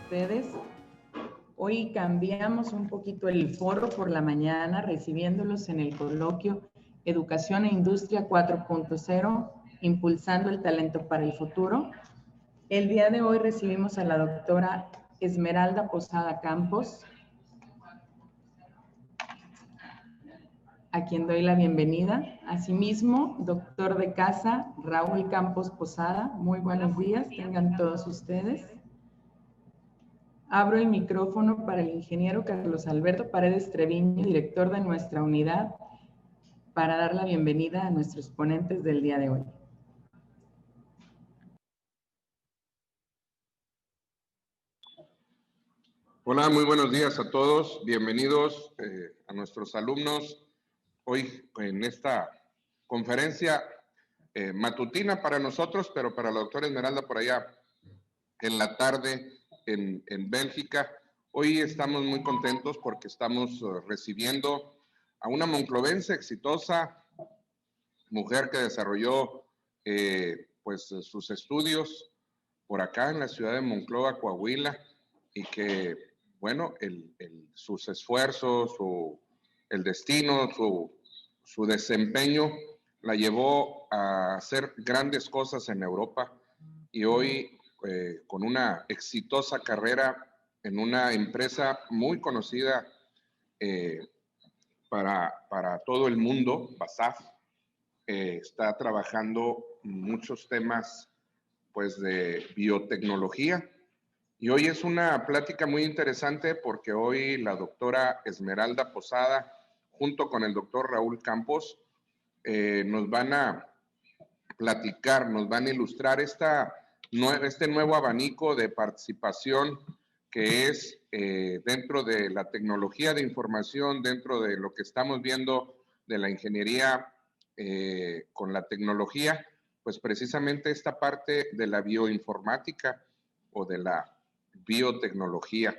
ustedes. Hoy cambiamos un poquito el foro por la mañana, recibiéndolos en el coloquio Educación e Industria 4.0, impulsando el talento para el futuro. El día de hoy recibimos a la doctora Esmeralda Posada Campos, a quien doy la bienvenida. Asimismo, doctor de casa, Raúl Campos Posada. Muy buenos días, tengan todos ustedes. Abro el micrófono para el ingeniero Carlos Alberto Paredes Treviño, director de nuestra unidad, para dar la bienvenida a nuestros ponentes del día de hoy. Hola, muy buenos días a todos. Bienvenidos a nuestros alumnos hoy en esta conferencia matutina para nosotros, pero para la doctora Esmeralda por allá en la tarde en Bélgica. Hoy estamos muy contentos porque estamos recibiendo a una monclovense exitosa, mujer que desarrolló pues sus estudios por acá en la ciudad de Monclova, Coahuila, y que, bueno, sus esfuerzos, el destino, su desempeño la llevó a hacer grandes cosas en Europa y hoy con una exitosa carrera en una empresa muy conocida para todo el mundo, BASF, está trabajando muchos temas pues de biotecnología. Y hoy es una plática muy interesante porque hoy la doctora Esmeralda Posada, junto con el doctor Raúl Campos, nos van a platicar, nos van a ilustrar este nuevo abanico de participación que es dentro de la tecnología de información, dentro de lo que estamos viendo de la ingeniería con la tecnología, pues precisamente esta parte de la bioinformática o de la biotecnología.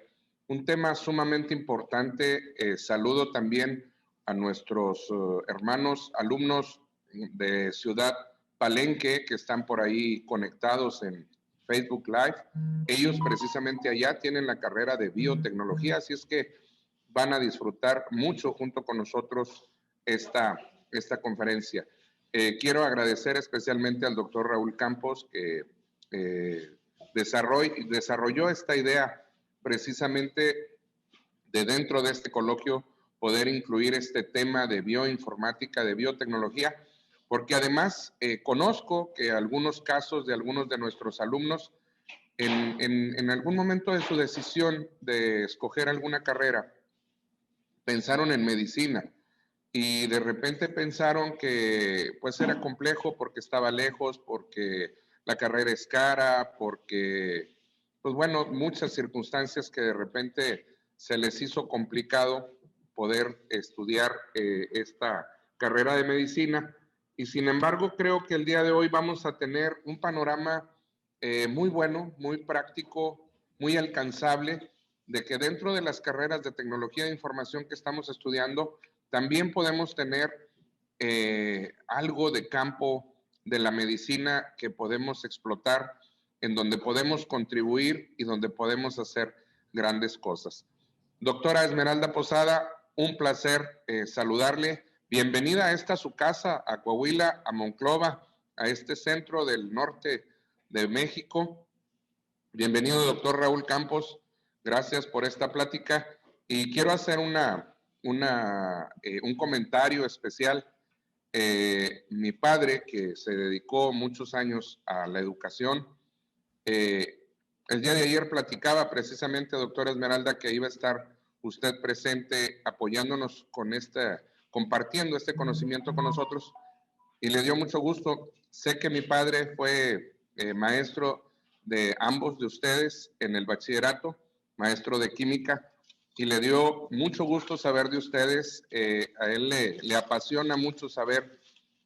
Un tema sumamente importante. Saludo también a nuestros hermanos alumnos de Ciudad Palenque que están por ahí conectados en Facebook Live. Ellos precisamente allá tienen la carrera de biotecnología, así es que van a disfrutar mucho junto con nosotros esta conferencia. Quiero agradecer especialmente al doctor Raúl Campos que desarrolló esta idea precisamente de dentro de este coloquio poder incluir este tema de bioinformática, de biotecnología, porque además conozco que algunos casos de algunos de nuestros alumnos en algún momento de su decisión de escoger alguna carrera pensaron en medicina y de repente pensaron que pues era complejo porque estaba lejos, porque la carrera es cara, porque pues bueno, muchas circunstancias que de repente se les hizo complicado poder estudiar esta carrera de medicina. Y sin embargo, creo que el día de hoy vamos a tener un panorama muy bueno, muy práctico, muy alcanzable, de que dentro de las carreras de tecnología de información que estamos estudiando, también podemos tener algo de campo de la medicina que podemos explotar, en donde podemos contribuir y donde podemos hacer grandes cosas. Doctora Esmeralda Posada, un placer saludarle. Bienvenida a esta su casa, a Coahuila, a Monclova, a este centro del norte de México. Bienvenido, doctor Raúl Campos. Gracias por esta plática. Y quiero hacer un comentario especial. Mi padre, que se dedicó muchos años a la educación, el día de ayer platicaba precisamente, doctora Esmeralda, que iba a estar usted presente apoyándonos con compartiendo este conocimiento con nosotros, y le dio mucho gusto. Sé que mi padre fue maestro de ambos de ustedes en el bachillerato, maestro de química, y le dio mucho gusto saber de ustedes. A él le apasiona mucho saber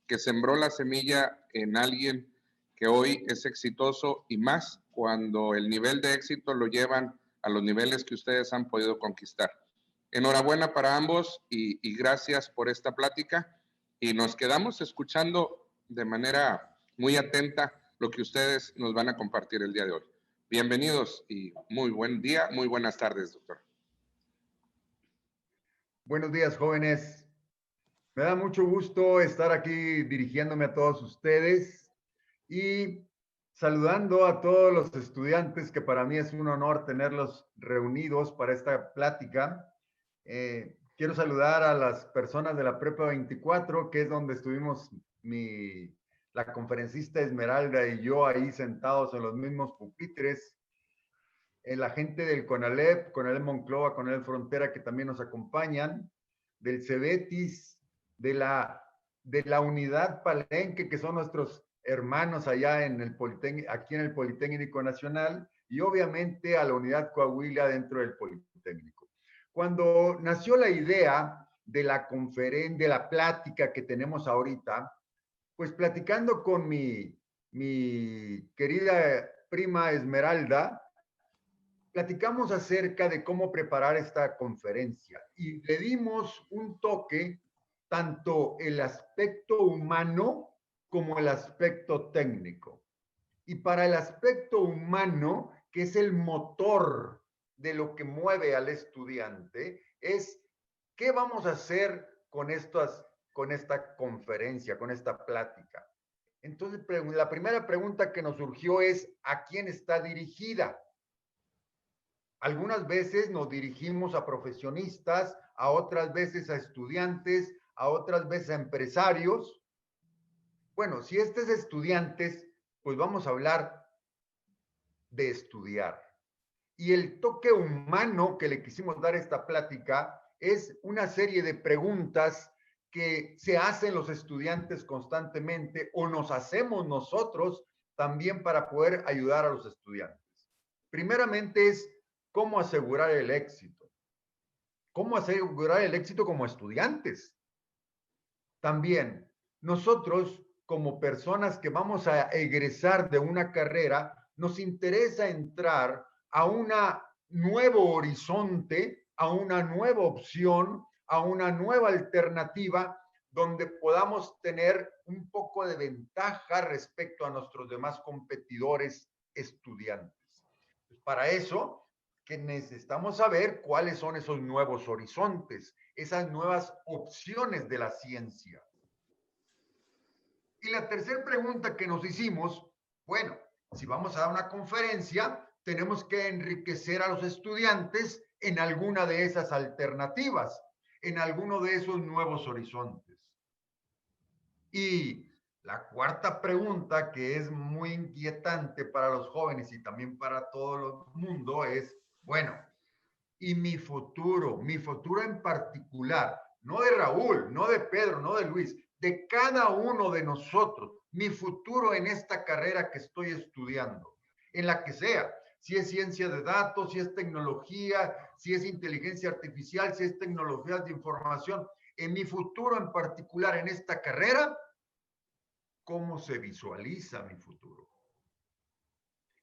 que sembró la semilla en alguien que hoy es exitoso, y más cuando el nivel de éxito lo llevan a los niveles que ustedes han podido conquistar. Enhorabuena para ambos y gracias por esta plática, y nos quedamos escuchando de manera muy atenta lo que ustedes nos van a compartir el día de hoy. Bienvenidos y muy buen día, muy buenas tardes, doctor. Buenos días, jóvenes. Me da mucho gusto estar aquí dirigiéndome a todos ustedes y saludando a todos los estudiantes, que para mí es un honor tenerlos reunidos para esta plática. Quiero saludar a las personas de la Prepa 24, que es donde estuvimos la conferencista Esmeralda y yo ahí sentados en los mismos pupitres. La gente del CONALEP, CONALEP Monclova, CONALEP Frontera, que también nos acompañan, del CEBETIS, de la Unidad Palenque, que son nuestros hermanos allá en el Politécnico, aquí en el Politécnico Nacional, y obviamente a la Unidad Coahuila dentro del Politécnico. Cuando nació la idea de la conferencia, de la plática que tenemos ahorita, pues platicando con mi querida prima Esmeralda, platicamos acerca de cómo preparar esta conferencia y le dimos un toque tanto el aspecto humano como el aspecto técnico. Y para el aspecto humano, que es el motor de lo que mueve al estudiante, es qué vamos a hacer con esta conferencia, con esta plática. Entonces, la primera pregunta que nos surgió es, ¿a quién está dirigida? Algunas veces nos dirigimos a profesionistas, a otras veces a estudiantes, a otras veces a empresarios. Bueno, si este es estudiantes, pues vamos a hablar de estudiar. Y el toque humano que le quisimos dar a esta plática es una serie de preguntas que se hacen los estudiantes constantemente o nos hacemos nosotros también para poder ayudar a los estudiantes. Primeramente es, ¿cómo asegurar el éxito? ¿Cómo asegurar el éxito como estudiantes? También, nosotros como personas que vamos a egresar de una carrera, nos interesa entrar a un nuevo horizonte, a una nueva opción, a una nueva alternativa, donde podamos tener un poco de ventaja respecto a nuestros demás competidores estudiantes. Para eso, que necesitamos saber cuáles son esos nuevos horizontes, esas nuevas opciones de la ciencia. Y la tercera pregunta que nos hicimos, bueno, si vamos a dar una conferencia, tenemos que enriquecer a los estudiantes en alguna de esas alternativas, en alguno de esos nuevos horizontes. Y la cuarta pregunta, que es muy inquietante para los jóvenes y también para todo el mundo, es, bueno, ¿y mi futuro en particular? No de Raúl, no de Pedro, no de Luis, de cada uno de nosotros, mi futuro en esta carrera que estoy estudiando, en la que sea, si es ciencia de datos, si es tecnología, si es inteligencia artificial, si es tecnologías de información, en mi futuro en particular en esta carrera, ¿cómo se visualiza mi futuro?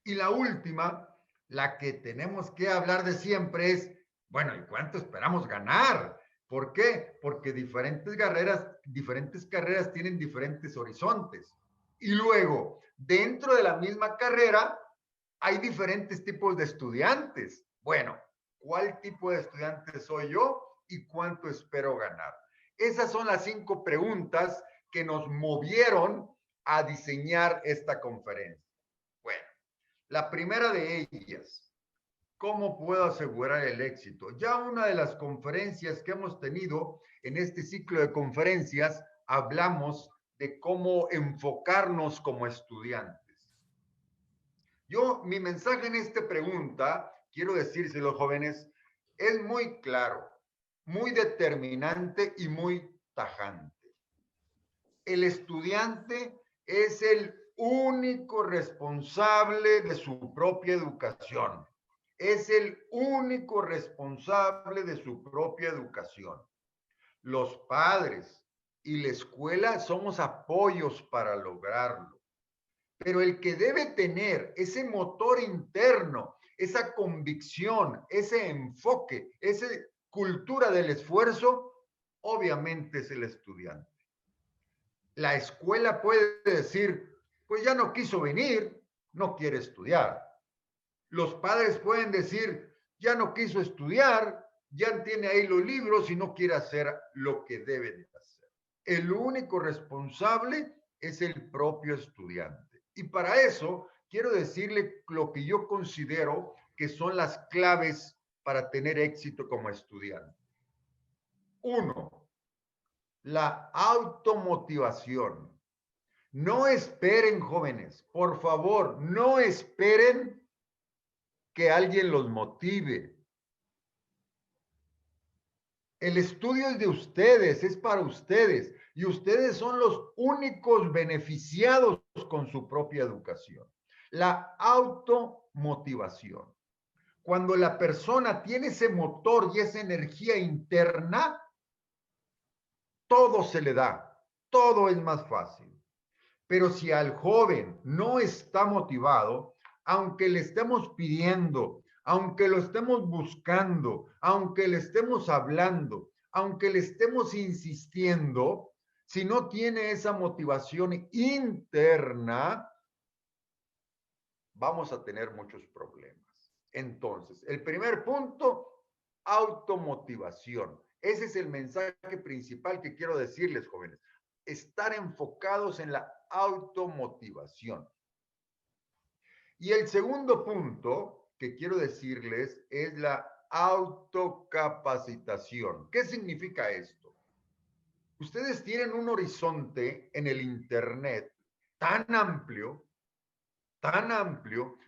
Y la última, la que tenemos que hablar de siempre es, bueno, ¿y cuánto esperamos ganar? ¿Por qué? Porque diferentes carreras tienen diferentes horizontes. Y luego, dentro de la misma carrera, hay diferentes tipos de estudiantes. Bueno, ¿cuál tipo de estudiante soy yo y cuánto espero ganar? Esas son las 5 preguntas que nos movieron a diseñar esta conferencia. Bueno, la primera de ellas, ¿cómo puedo asegurar el éxito? Ya una de las conferencias que hemos tenido en este ciclo de conferencias, hablamos de cómo enfocarnos como estudiantes. Mi mensaje en esta pregunta, quiero decírselo, jóvenes, es muy claro, muy determinante y muy tajante. El estudiante es el único responsable de su propia educación. Es el único responsable de su propia educación. Los padres y la escuela somos apoyos para lograrlo. Pero el que debe tener ese motor interno, esa convicción, ese enfoque, esa cultura del esfuerzo, obviamente es el estudiante. La escuela puede decir, pues ya no quiso venir, no quiere estudiar. Los padres pueden decir, ya no quiso estudiar, ya tiene ahí los libros y no quiere hacer lo que debe de hacer. El único responsable es el propio estudiante. Y para eso quiero decirle lo que yo considero que son las claves para tener éxito como estudiante. 1, la automotivación. No esperen, jóvenes, por favor, no esperen que alguien los motive. El estudio es de ustedes, es para ustedes, y ustedes son los únicos beneficiados con su propia educación. La automotivación. Cuando la persona tiene ese motor y esa energía interna, todo se le da, todo es más fácil. Pero si al joven no está motivado, aunque le estemos pidiendo, aunque lo estemos buscando, aunque le estemos hablando, aunque le estemos insistiendo, si no tiene esa motivación interna, vamos a tener muchos problemas. Entonces, el primer punto, automotivación. Ese es el mensaje principal que quiero decirles, jóvenes. Estar enfocados en la automotivación. Y el segundo punto que quiero decirles es la autocapacitación. ¿Qué significa esto? Ustedes tienen un horizonte en el Internet tan amplio,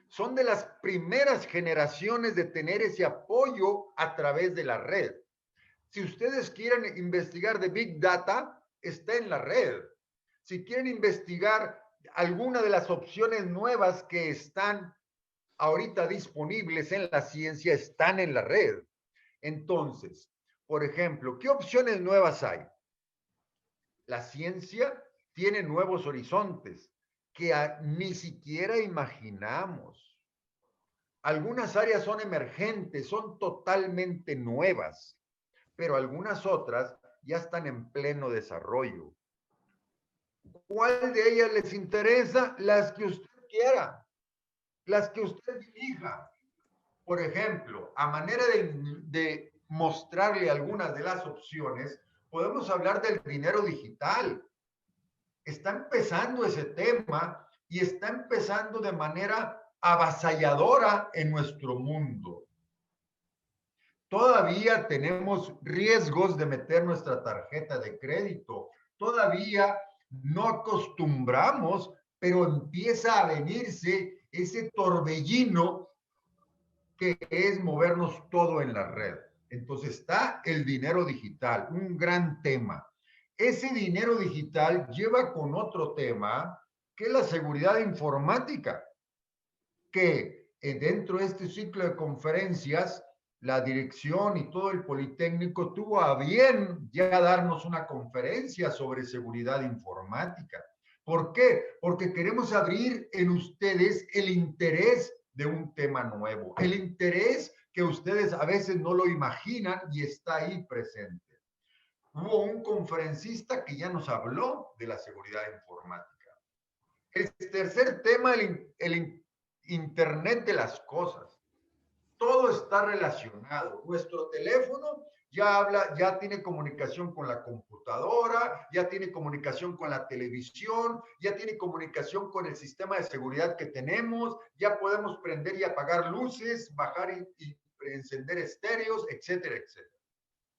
son de las primeras generaciones de tener ese apoyo a través de la red. Si ustedes quieren investigar de Big Data, está en la red. Si quieren investigar alguna de las opciones nuevas que están ahorita disponibles en la ciencia, están en la red. Entonces, por ejemplo, ¿qué opciones nuevas hay? La ciencia tiene nuevos horizontes que ni siquiera imaginamos. Algunas áreas son emergentes, son totalmente nuevas, pero algunas otras ya están en pleno desarrollo. ¿Cuál de ellas les interesa? Las que usted quiera, las que usted dirija. Por ejemplo, a manera de mostrarle algunas de las opciones, podemos hablar del dinero digital. Está empezando ese tema y está empezando de manera avasalladora en nuestro mundo. Todavía tenemos riesgos de meter nuestra tarjeta de crédito. Todavía no acostumbramos, pero empieza a venirse ese torbellino que es movernos todo en la red. Entonces está el dinero digital, un gran tema. Ese dinero digital lleva con otro tema, que es la seguridad informática, que dentro de este ciclo de conferencias, la dirección y todo el Politécnico tuvo a bien ya darnos una conferencia sobre seguridad informática. ¿Por qué? Porque queremos abrir en ustedes el interés de un tema nuevo, el interés que ustedes a veces no lo imaginan y está ahí presente. Hubo un conferencista que ya nos habló de la seguridad informática. El tercer tema, el Internet de las cosas. Todo está relacionado. Nuestro teléfono ya tiene comunicación con la computadora, ya tiene comunicación con la televisión, ya tiene comunicación con el sistema de seguridad que tenemos, ya podemos prender y apagar luces, bajar y encender estéreos, etcétera, etcétera.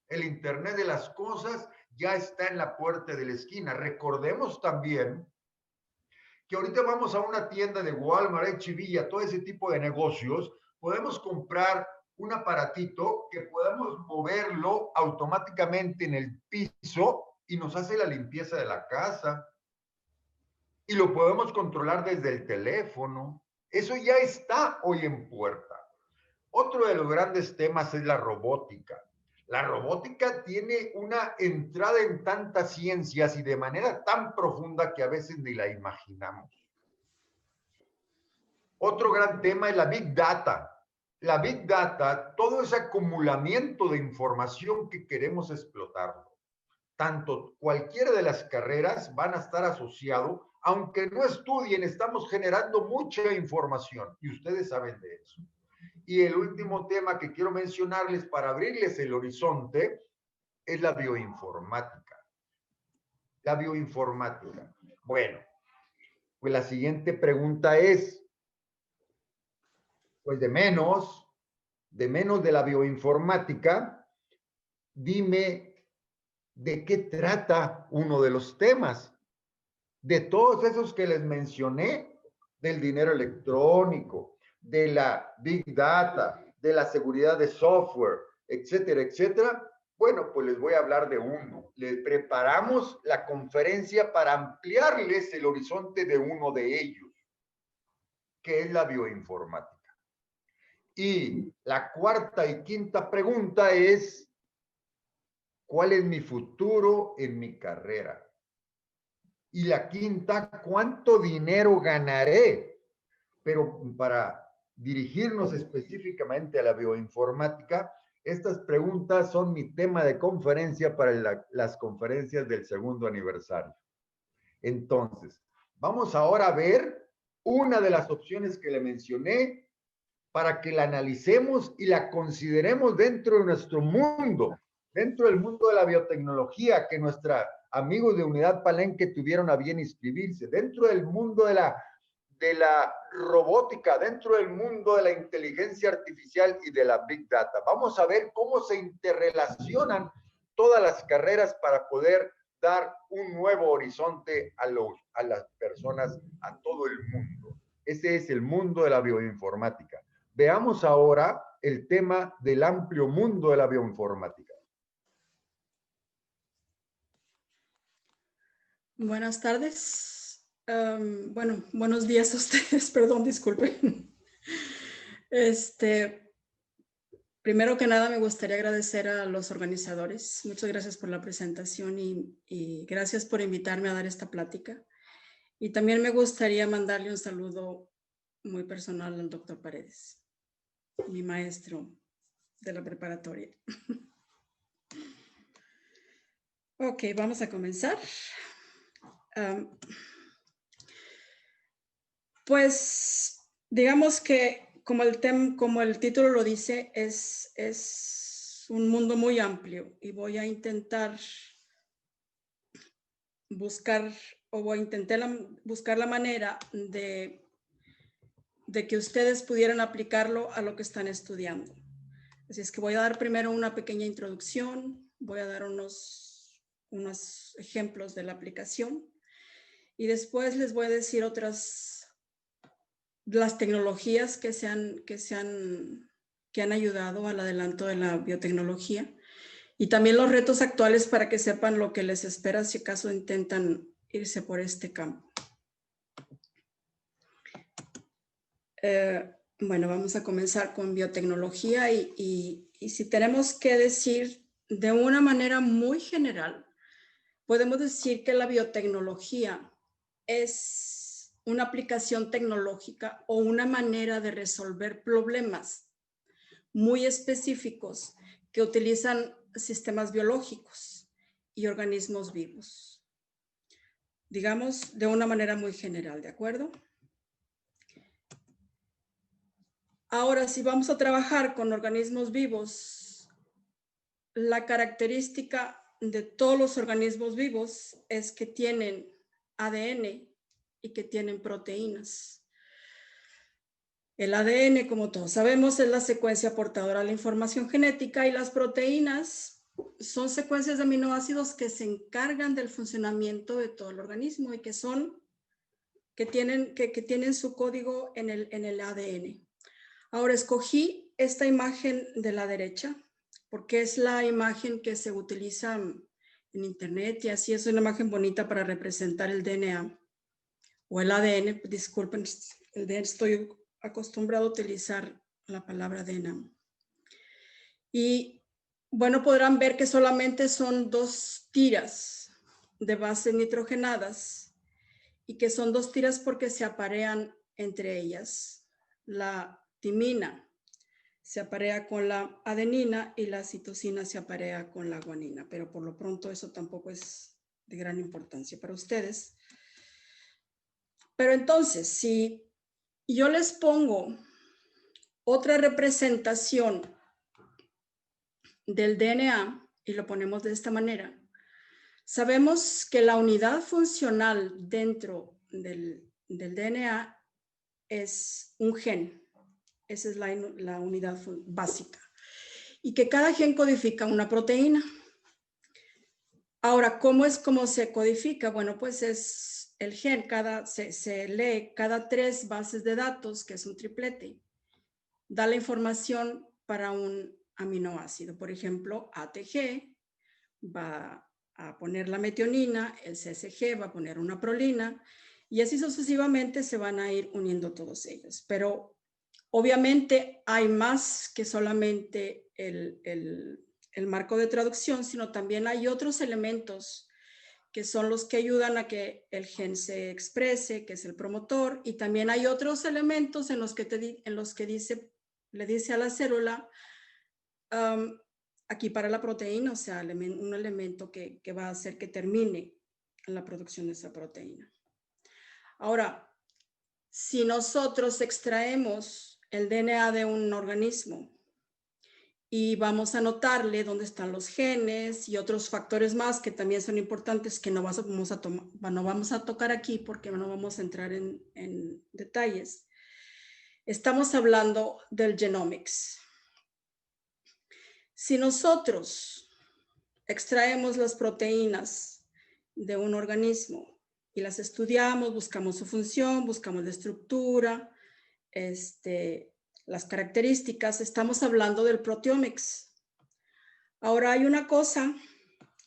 El Internet de las cosas ya está en la puerta de la esquina. Recordemos también que ahorita vamos a una tienda de Walmart, H-E-B, todo ese tipo de negocios, podemos comprar un aparatito que podemos moverlo automáticamente en el piso y nos hace la limpieza de la casa. Y lo podemos controlar desde el teléfono. Eso ya está hoy en puerta. Otro de los grandes temas es la robótica. La robótica tiene una entrada en tantas ciencias y de manera tan profunda que a veces ni la imaginamos. Otro gran tema es la Big Data. La Big Data, todo ese acumulamiento de información que queremos explotarlo. Tanto cualquiera de las carreras van a estar asociados, aunque no estudien, estamos generando mucha información y ustedes saben de eso. Y el último tema que quiero mencionarles para abrirles el horizonte es la bioinformática. La bioinformática. Bueno, pues la siguiente pregunta es, pues de menos de la bioinformática, dime de qué trata uno de los temas. De todos esos que les mencioné, del dinero electrónico, de la Big Data, de la seguridad de software, etcétera, etcétera. Bueno, pues les voy a hablar de uno. Les preparamos la conferencia para ampliarles el horizonte de uno de ellos, que es la bioinformática. Y la cuarta y quinta pregunta es, ¿cuál es mi futuro en mi carrera? Y la quinta, ¿cuánto dinero ganaré? Pero para dirigirnos específicamente a la bioinformática, estas preguntas son mi tema de conferencia para las conferencias del segundo aniversario. Entonces, vamos ahora a ver una de las opciones que le mencioné para que la analicemos y la consideremos dentro de nuestro mundo, dentro del mundo de la biotecnología que nuestros amigos de Unidad Palenque tuvieron a bien inscribirse, dentro del mundo de la robótica, dentro del mundo de la inteligencia artificial y de la Big Data. Vamos a ver cómo se interrelacionan todas las carreras para poder dar un nuevo horizonte a las personas, a todo el mundo. Ese es el mundo de la bioinformática. Veamos ahora el tema del amplio mundo de la bioinformática. Buenas tardes. Bueno, buenos días a ustedes. Perdón, disculpen. Primero que nada, me gustaría agradecer a los organizadores. Muchas gracias por la presentación y gracias por invitarme a dar esta plática. Y también me gustaría mandarle un saludo muy personal al doctor Paredes, mi maestro de la preparatoria. Ok, vamos a comenzar. Pues digamos que como el título lo dice, es un mundo muy amplio y voy a intentar buscar la manera de que ustedes pudieran aplicarlo a lo que están estudiando. Así es que voy a dar primero una pequeña introducción, voy a dar unos ejemplos de la aplicación y después les voy a decir las tecnologías que han ayudado al adelanto de la biotecnología y también los retos actuales para que sepan lo que les espera si acaso intentan irse por este campo. Bueno, vamos a comenzar con biotecnología y si tenemos que decir de una manera muy general, podemos decir que la biotecnología es una aplicación tecnológica o una manera de resolver problemas muy específicos que utilizan sistemas biológicos y organismos vivos. Digamos, de una manera muy general, ¿de acuerdo? Ahora, si vamos a trabajar con organismos vivos, la característica de todos los organismos vivos es que tienen ADN y que tienen proteínas. El ADN, como todos sabemos, es la secuencia portadora de la información genética y las proteínas son secuencias de aminoácidos que se encargan del funcionamiento de todo el organismo y que tienen su código en el ADN. Ahora escogí esta imagen de la derecha porque es la imagen que se utiliza en internet y así es una imagen bonita para representar el DNA o el ADN. Disculpen, estoy acostumbrado a utilizar la palabra DNA. Y bueno, podrán ver que solamente son 2 tiras de bases nitrogenadas y que son 2 tiras porque se aparean entre ellas. La timina se aparea con la adenina y la citosina se aparea con la guanina, pero por lo pronto eso tampoco es de gran importancia para ustedes. Pero entonces, si yo les pongo otra representación del DNA, y lo ponemos de esta manera, sabemos que la unidad funcional dentro del DNA es un gen. Esa es la unidad básica. Y que cada gen codifica una proteína. Ahora, ¿cómo se codifica? Bueno, pues es el gen, se lee cada 3 bases de datos, que es un triplete. Da la información para un aminoácido. Por ejemplo, ATG va a poner la metionina, el CSG va a poner una prolina, y así sucesivamente se van a ir uniendo todos ellos. Pero obviamente hay más que solamente el marco de traducción, sino también hay otros elementos que son los que ayudan a que el gen se exprese, que es el promotor, y también hay otros elementos en los que le dice a la célula, aquí para la proteína, o sea, un elemento que va a hacer que termine la producción de esa proteína. Ahora, si nosotros extraemos el DNA de un organismo y vamos a anotarle dónde están los genes y otros factores más que también son importantes que no vamos a tocar aquí porque no vamos a entrar en detalles, estamos hablando del genomics. Si nosotros extraemos las proteínas de un organismo y las estudiamos, buscamos su función, buscamos la estructura, las características, estamos hablando del proteomics. Ahora hay una cosa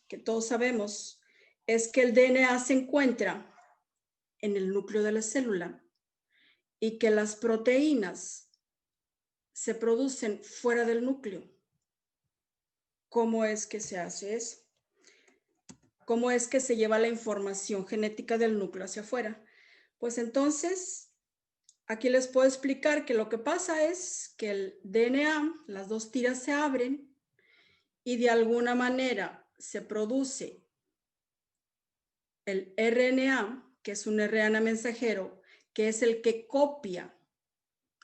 que todos sabemos, es que el DNA se encuentra en el núcleo de la célula y que las proteínas se producen fuera del núcleo. ¿Cómo es que se hace eso? ¿Cómo es que se lleva la información genética del núcleo hacia afuera? Pues entonces, aquí les puedo explicar que lo que pasa es que el DNA, las 2 tiras se abren y de alguna manera se produce el RNA, que es un RNA mensajero, que es el que copia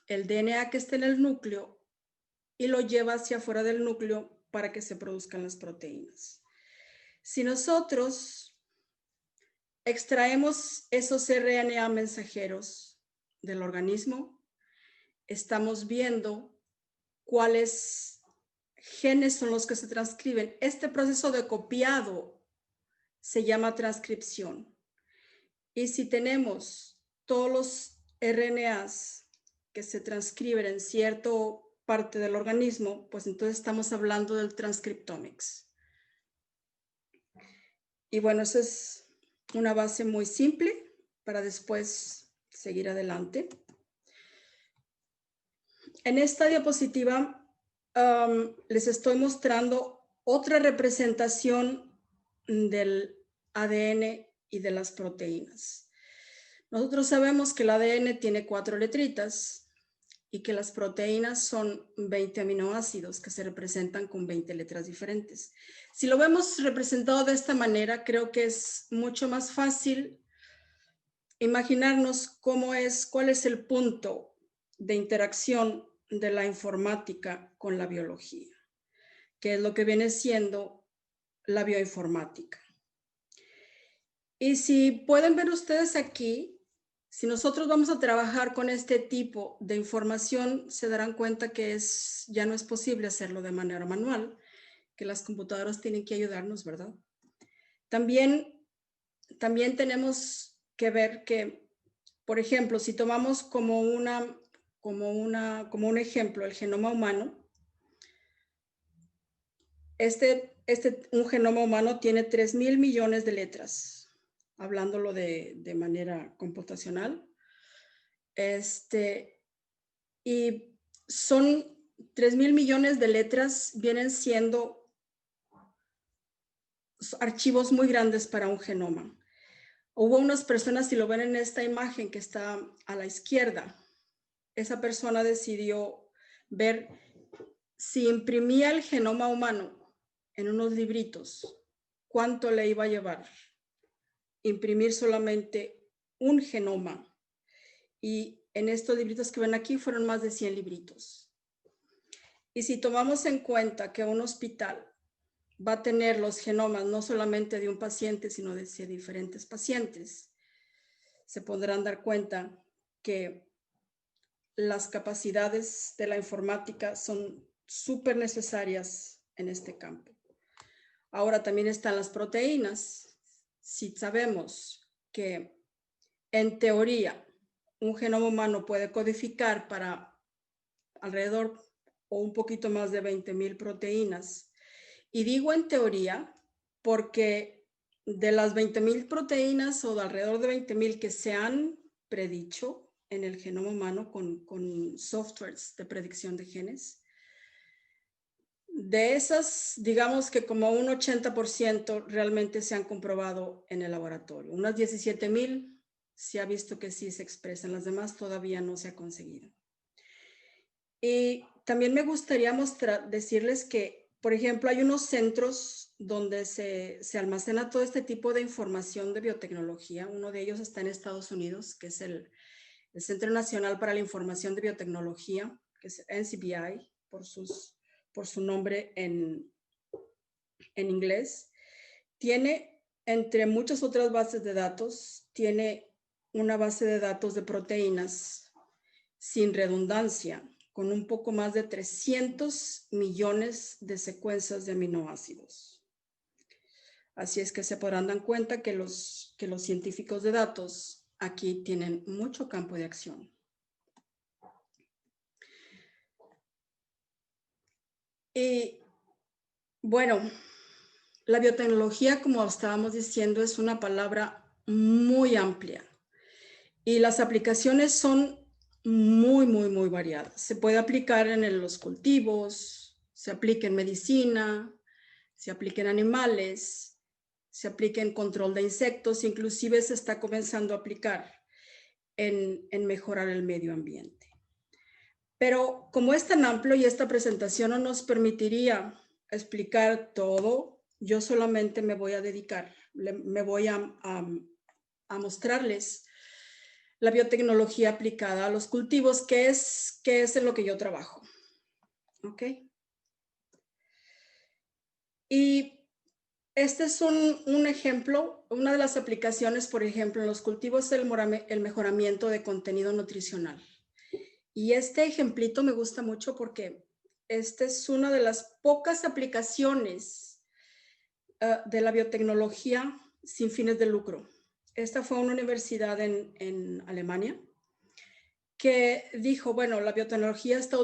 el DNA que está en el núcleo y lo lleva hacia afuera del núcleo para que se produzcan las proteínas. Si nosotros extraemos esos RNA mensajeros del organismo, estamos viendo cuáles genes son los que se transcriben. Este proceso de copiado se llama transcripción. Y si tenemos todos los RNAs que se transcriben en cierta parte del organismo, pues entonces estamos hablando del transcriptomics. Y bueno, eso es una base muy simple para después seguir adelante. En esta diapositiva les estoy mostrando otra representación del ADN y de las proteínas. Nosotros sabemos que el ADN tiene 4 letritas y que las proteínas son 20 aminoácidos que se representan con 20 letras diferentes. Si lo vemos representado de esta manera, creo que es mucho más fácil imaginarnos cuál es el punto de interacción de la informática con la biología, que es lo que viene siendo la bioinformática. Y si pueden ver ustedes aquí, si nosotros vamos a trabajar con este tipo de información, se darán cuenta que ya no es posible hacerlo de manera manual, que las computadoras tienen que ayudarnos, ¿verdad? También tenemos que ver que, por ejemplo, si tomamos como un ejemplo el genoma humano, un genoma humano tiene 3,000 millones de letras, hablándolo de manera computacional. Y son 3,000 millones de letras, vienen siendo archivos muy grandes para un genoma. Hubo unas personas, si lo ven en esta imagen que está a la izquierda, esa persona decidió ver si imprimía el genoma humano en unos libritos, ¿cuánto le iba a llevar imprimir solamente un genoma? Y en estos libritos que ven aquí fueron más de 100 libritos. Y si tomamos en cuenta que un hospital va a tener los genomas no solamente de un paciente, sino de diferentes pacientes, se podrán dar cuenta que las capacidades de la informática son súper necesarias en este campo. Ahora también están las proteínas. Si sabemos que en teoría un genoma humano puede codificar para alrededor o un poquito más de 20,000 proteínas, y digo en teoría porque de las 20,000 proteínas o de alrededor de 20,000 que se han predicho en el genoma humano con softwares de predicción de genes, de esas, digamos que como un 80% realmente se han comprobado en el laboratorio. Unas 17,000 se ha visto que sí se expresan, las demás todavía no se ha conseguido. Y también me gustaría decirles que, por ejemplo, hay unos centros donde se almacena todo este tipo de información de biotecnología. Uno de ellos está en Estados Unidos, que es el Centro Nacional para la Información de Biotecnología, que es NCBI, por su nombre en inglés. Tiene, entre muchas otras bases de datos, tiene una base de datos de proteínas sin redundancia, con un poco más de 300 millones de secuencias de aminoácidos. Así es que se podrán dar cuenta que los científicos de datos aquí tienen mucho campo de acción. Y bueno, la biotecnología, como estábamos diciendo, es una palabra muy amplia y las aplicaciones son muy, muy, muy variadas. Se puede aplicar en los cultivos, se aplica en medicina, se aplica en animales, se aplica en control de insectos, inclusive se está comenzando a aplicar en mejorar el medio ambiente. Pero como es tan amplio y esta presentación no nos permitiría explicar todo, yo solamente me voy a dedicar, me voy a mostrarles la biotecnología aplicada a los cultivos, que es en lo que yo trabajo. ¿Ok? Y este es un ejemplo, una de las aplicaciones, por ejemplo, en los cultivos es el mejoramiento de contenido nutricional. Y este ejemplito me gusta mucho porque esta es una de las pocas aplicaciones de la biotecnología sin fines de lucro. Esta fue una universidad en Alemania que dijo, bueno, la biotecnología se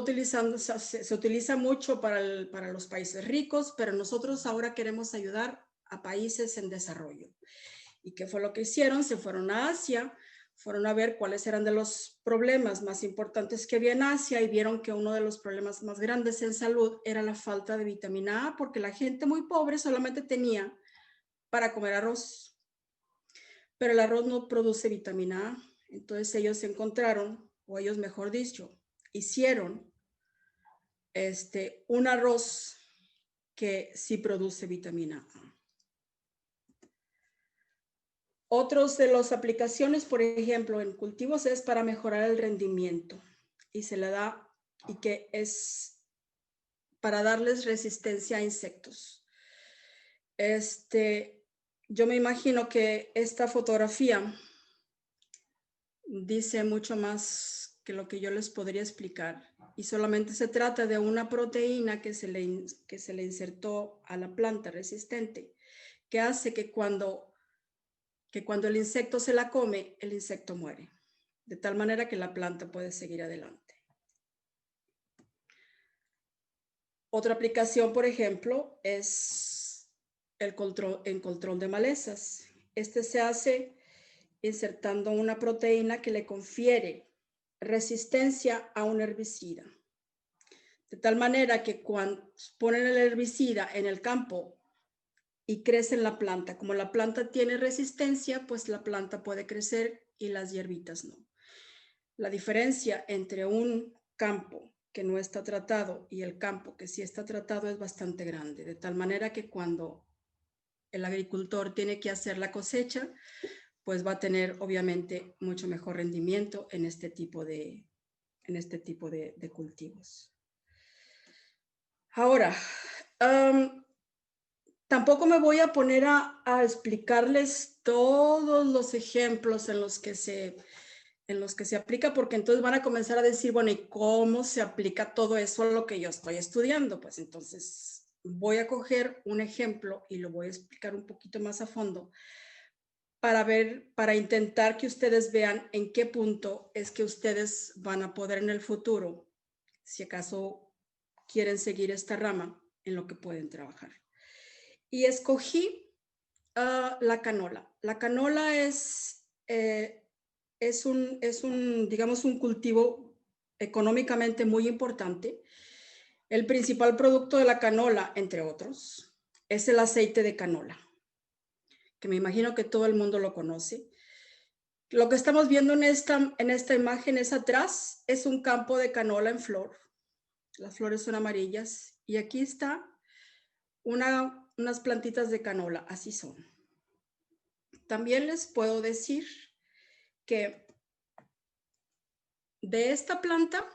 utiliza mucho para los países ricos, pero nosotros ahora queremos ayudar a países en desarrollo. ¿Y qué fue lo que hicieron? Se fueron a Asia, fueron a ver cuáles eran de los problemas más importantes que había en Asia y vieron que uno de los problemas más grandes en salud era la falta de vitamina A, porque la gente muy pobre solamente tenía para comer arroz, pero el arroz no produce vitamina A. Entonces ellos encontraron, o ellos mejor dicho, hicieron un arroz que sí produce vitamina A. Otros de las aplicaciones, por ejemplo, en cultivos es para mejorar el rendimiento y se le da, y que es para darles resistencia a insectos. Yo me imagino que esta fotografía dice mucho más que lo que yo les podría explicar y solamente se trata de una proteína que se le insertó a la planta resistente, que hace que cuando el insecto se la come, el insecto muere, de tal manera que la planta puede seguir adelante. Otra aplicación, por ejemplo, es el control de malezas. Se hace insertando una proteína que le confiere resistencia a un herbicida. De tal manera que cuando ponen el herbicida en el campo y crece en la planta, como la planta tiene resistencia, pues la planta puede crecer y las hierbitas no. La diferencia entre un campo que no está tratado y el campo que sí está tratado es bastante grande, de tal manera que cuando el agricultor tiene que hacer la cosecha, pues va a tener obviamente mucho mejor rendimiento en este tipo de cultivos. Ahora, tampoco me voy a poner a explicarles todos los ejemplos en los que se aplica, porque entonces van a comenzar a decir, bueno, ¿y cómo se aplica todo eso a lo que yo estoy estudiando? Pues entonces voy a coger un ejemplo y lo voy a explicar un poquito más a fondo para intentar que ustedes vean en qué punto es que ustedes van a poder en el futuro, si acaso quieren seguir esta rama, en lo que pueden trabajar. Y escogí la canola. La canola es digamos, un cultivo económicamente muy importante. El principal producto de la canola, entre otros, es el aceite de canola, que me imagino que todo el mundo lo conoce. Lo que estamos viendo en esta imagen es atrás, es un campo de canola en flor. Las flores son amarillas y aquí está unas plantitas de canola, así son. También les puedo decir que de esta planta,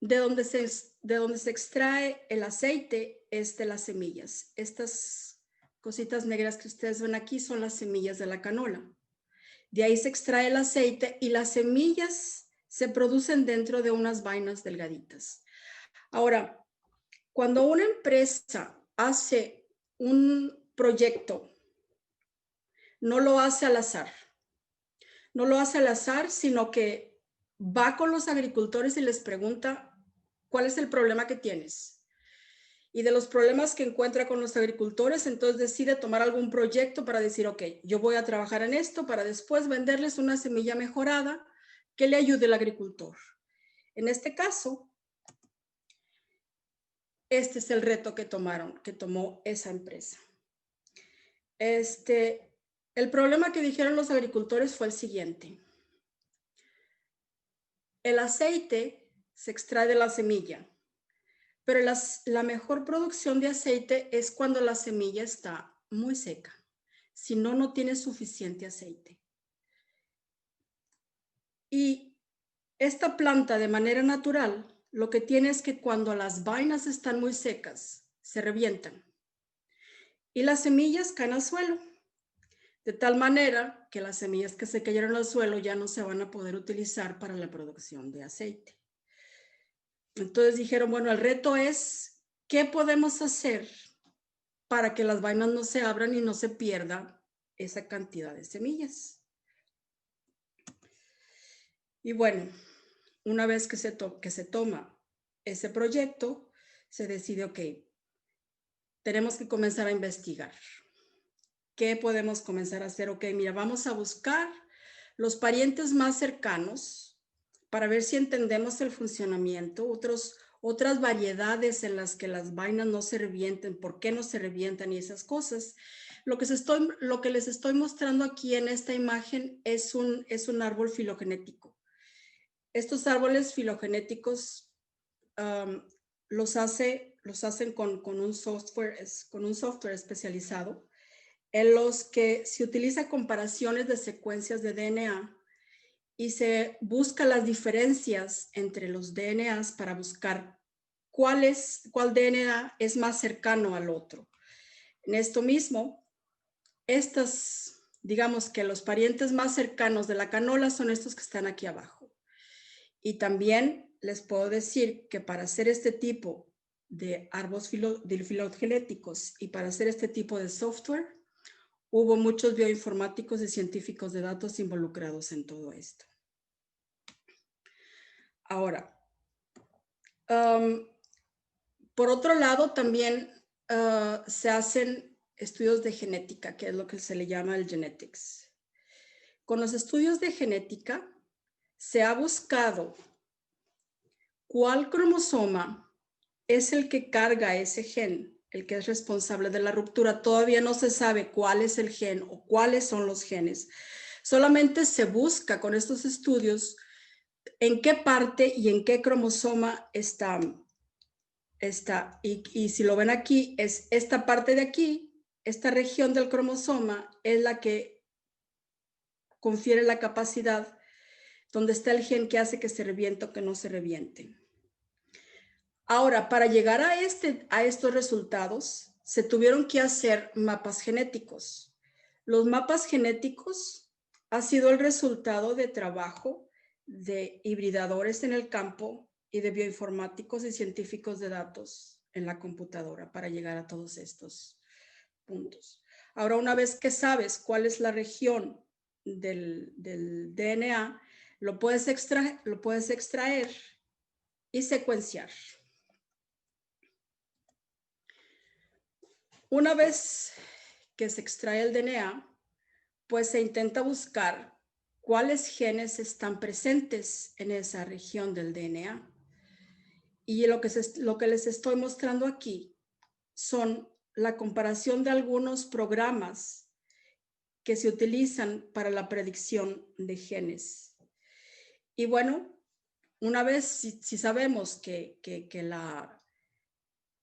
de donde se extrae el aceite, es de las semillas. Estas cositas negras que ustedes ven aquí son las semillas de la canola. De ahí se extrae el aceite y las semillas se producen dentro de unas vainas delgaditas. Ahora, cuando una empresa hace un proyecto, no lo hace al azar. No lo hace al azar, sino que va con los agricultores y les pregunta cuál es el problema que tienes. Y de los problemas que encuentra con los agricultores, entonces decide tomar algún proyecto para decir, ok, yo voy a trabajar en esto para después venderles una semilla mejorada que le ayude al agricultor. En este caso, este es el reto que tomó esa empresa. El problema que dijeron los agricultores fue el siguiente. El aceite se extrae de la semilla, pero la mejor producción de aceite es cuando la semilla está muy seca. Si no, no tiene suficiente aceite. Y esta planta, de manera natural, lo que tiene es que cuando las vainas están muy secas, se revientan. Y las semillas caen al suelo. De tal manera que las semillas que se cayeron al suelo ya no se van a poder utilizar para la producción de aceite. Entonces dijeron, bueno, el reto es, ¿qué podemos hacer para que las vainas no se abran y no se pierda esa cantidad de semillas? Y bueno, una vez que se toma ese proyecto, se decide, ok, tenemos que comenzar a investigar. ¿Qué podemos comenzar a hacer? Ok, mira, vamos a buscar los parientes más cercanos para ver si entendemos el funcionamiento, otras variedades en las que las vainas no se revienten, por qué no se revientan y esas cosas. Lo que les estoy mostrando aquí en esta imagen es un árbol filogenético. Estos árboles filogenéticos los hacen con un software especializado, en los que se utiliza comparaciones de secuencias de DNA y se busca las diferencias entre los DNAs para buscar cuál DNA es más cercano al otro. En esto mismo, digamos que los parientes más cercanos de la canola son estos que están aquí abajo. Y también les puedo decir que para hacer este tipo de árboles filogenéticos y para hacer este tipo de software, hubo muchos bioinformáticos y científicos de datos involucrados en todo esto. Ahora, por otro lado, también se hacen estudios de genética, que es lo que se le llama el genetics. Con los estudios de genética, se ha buscado cuál cromosoma es el que carga ese gen, el que es responsable de la ruptura. Todavía no se sabe cuál es el gen o cuáles son los genes. Solamente se busca con estos estudios en qué parte y en qué cromosoma está. Y si lo ven aquí, es esta parte de aquí, esta región del cromosoma es la que confiere la capacidad donde está el gen que hace que se reviente o que no se reviente. Ahora, para llegar a estos resultados, se tuvieron que hacer mapas genéticos. Los mapas genéticos han sido el resultado de trabajo de hibridadores en el campo y de bioinformáticos y científicos de datos en la computadora para llegar a todos estos puntos. Ahora, una vez que sabes cuál es la región del DNA, lo puedes extraer y secuenciar. Una vez que se extrae el DNA, pues se intenta buscar cuáles genes están presentes en esa región del DNA. Y lo que les estoy mostrando aquí son la comparación de algunos programas que se utilizan para la predicción de genes. Y bueno, una vez si sabemos que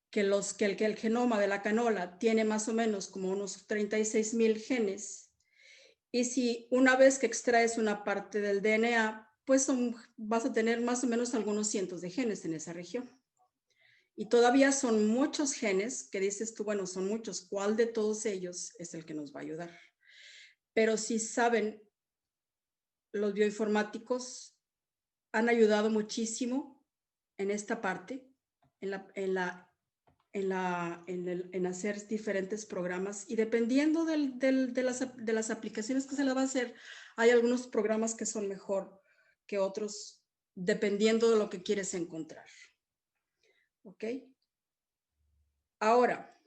el genoma de la canola tiene más o menos como unos 36,000 genes, y si una vez que extraes una parte del DNA, pues vas a tener más o menos algunos cientos de genes en esa región. Y todavía son muchos genes que dices tú, bueno, son muchos, ¿cuál de todos ellos es el que nos va a ayudar? Pero si saben, los bioinformáticos han ayudado muchísimo en esta parte, en hacer diferentes programas, y dependiendo de las aplicaciones que se le va a hacer, hay algunos programas que son mejor que otros, dependiendo de lo que quieres encontrar. ¿Ok? Ahora,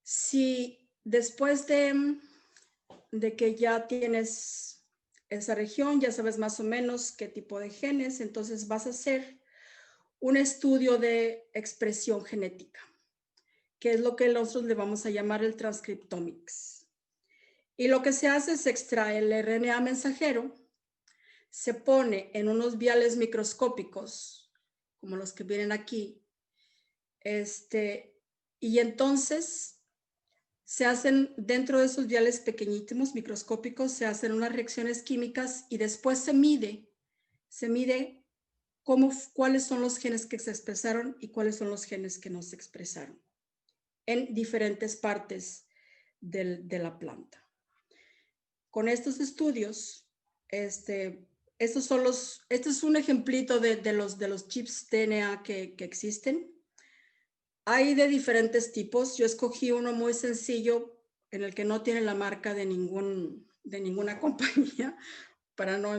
si después de que ya tienes esa región, ya sabes más o menos qué tipo de genes, entonces vas a hacer un estudio de expresión genética, que es lo que nosotros le vamos a llamar el transcriptomics. Y lo que se hace es extraer el RNA mensajero, se pone en unos viales microscópicos, como los que vienen aquí, y entonces se hacen dentro de esos viales pequeñísimos microscópicos, se hacen unas reacciones químicas y después se mide cuáles son los genes que se expresaron y cuáles son los genes que no se expresaron en diferentes partes de la planta. Con estos estudios, este es un ejemplito de los chips DNA que existen. Hay de diferentes tipos. Yo escogí uno muy sencillo en el que no tiene la marca de ninguna compañía para no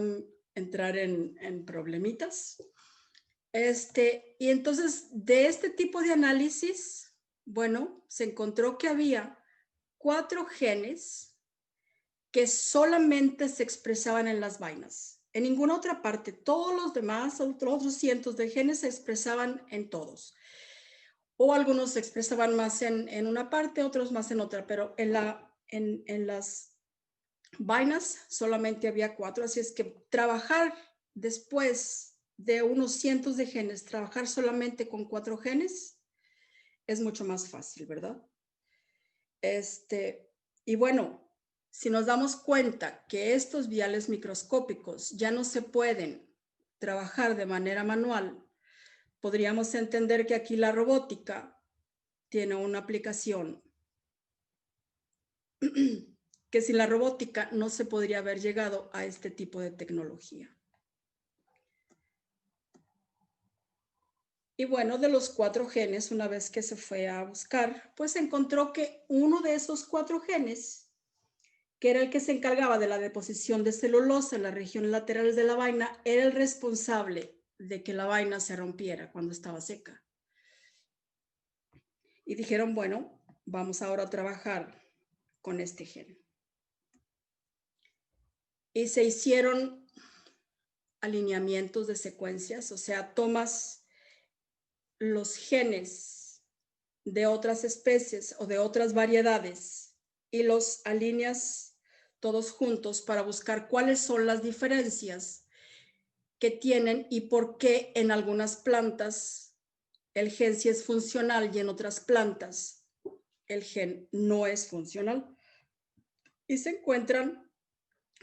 entrar en problemitas. Y entonces, de este tipo de análisis, bueno, se encontró que había 4 genes que solamente se expresaban en las vainas. En ninguna otra parte. Todos los demás, otros cientos de genes se expresaban en todos. O algunos se expresaban más en una parte, otros más en otra, pero en las vainas solamente había 4. Así es que trabajar después de unos cientos de genes, trabajar solamente con 4 genes es mucho más fácil, ¿verdad? Y bueno, si nos damos cuenta que estos viales microscópicos ya no se pueden trabajar de manera manual, podríamos entender que aquí la robótica tiene una aplicación que sin la robótica no se podría haber llegado a este tipo de tecnología. Y bueno, de los 4 genes, una vez que se fue a buscar, pues se encontró que uno de esos 4 genes, que era el que se encargaba de la deposición de celulosa en las regiones laterales de la vaina, era el responsable de que la vaina se rompiera cuando estaba seca. Y dijeron, bueno, vamos ahora a trabajar con este gen. Y se hicieron alineamientos de secuencias, o sea, tomas los genes de otras especies o de otras variedades y los alineas todos juntos para buscar cuáles son las diferencias que tienen y por qué en algunas plantas el gen sí es funcional y en otras plantas el gen no es funcional. Y se encuentran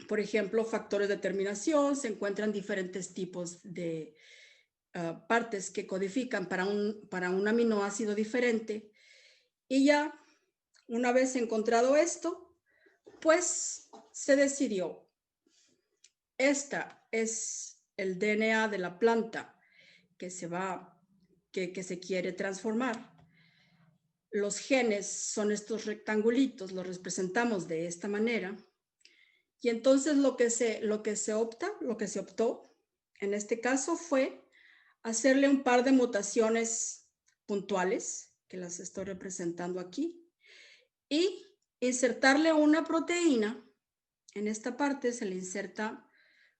por ejemplo, factores de terminación, se encuentran diferentes tipos de partes que codifican para un aminoácido diferente. Y ya, una vez encontrado esto, pues se decidió, esta es el DNA de la planta que se quiere transformar. Los genes son estos rectangulitos, los representamos de esta manera. Y entonces lo que se optó en este caso fue hacerle un par de mutaciones puntuales, que las estoy representando aquí, y insertarle una proteína. En esta parte se le inserta,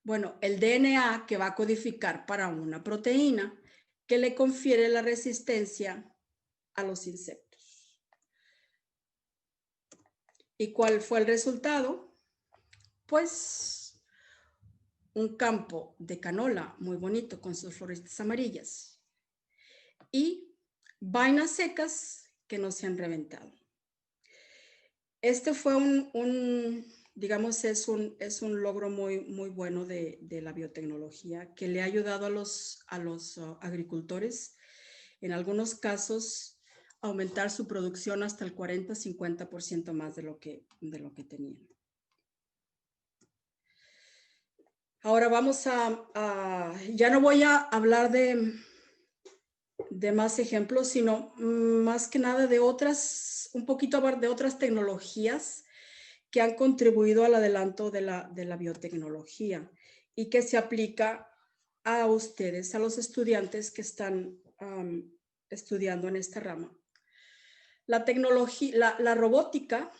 bueno, el DNA que va a codificar para una proteína que le confiere la resistencia a los insectos. ¿Y cuál fue el resultado? Pues un campo de canola muy bonito con sus flores amarillas y vainas secas que no se han reventado. Este fue digamos, es un logro muy bueno de la biotecnología que le ha ayudado a los agricultores, en algunos casos, a aumentar su producción hasta el 40-50% más de lo que tenían. Ahora vamos ya no voy a hablar de más ejemplos, sino más que nada de un poquito de otras tecnologías que han contribuido al adelanto de la biotecnología y que se aplica a ustedes, a los estudiantes que están estudiando en esta rama. La robótica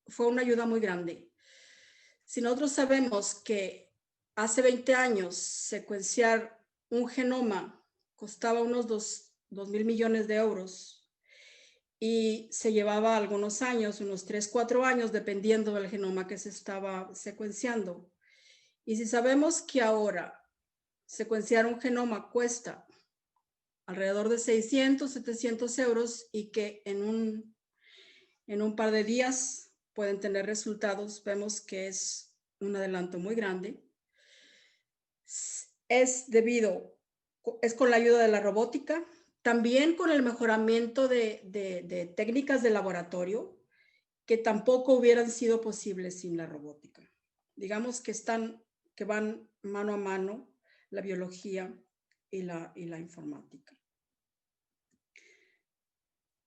fue una ayuda muy grande. Si nosotros sabemos que hace 20 años secuenciar un genoma costaba unos 2.000 millones de euros y se llevaba algunos años, unos 3-4 años, dependiendo del genoma que se estaba secuenciando. Y si sabemos que ahora secuenciar un genoma cuesta alrededor de 600-700 euros y que en un par de días pueden tener resultados, vemos que es un adelanto muy grande. Es con la ayuda de la robótica, también con el mejoramiento de técnicas de laboratorio que tampoco hubieran sido posibles sin la robótica. Digamos que van mano a mano la biología y la informática.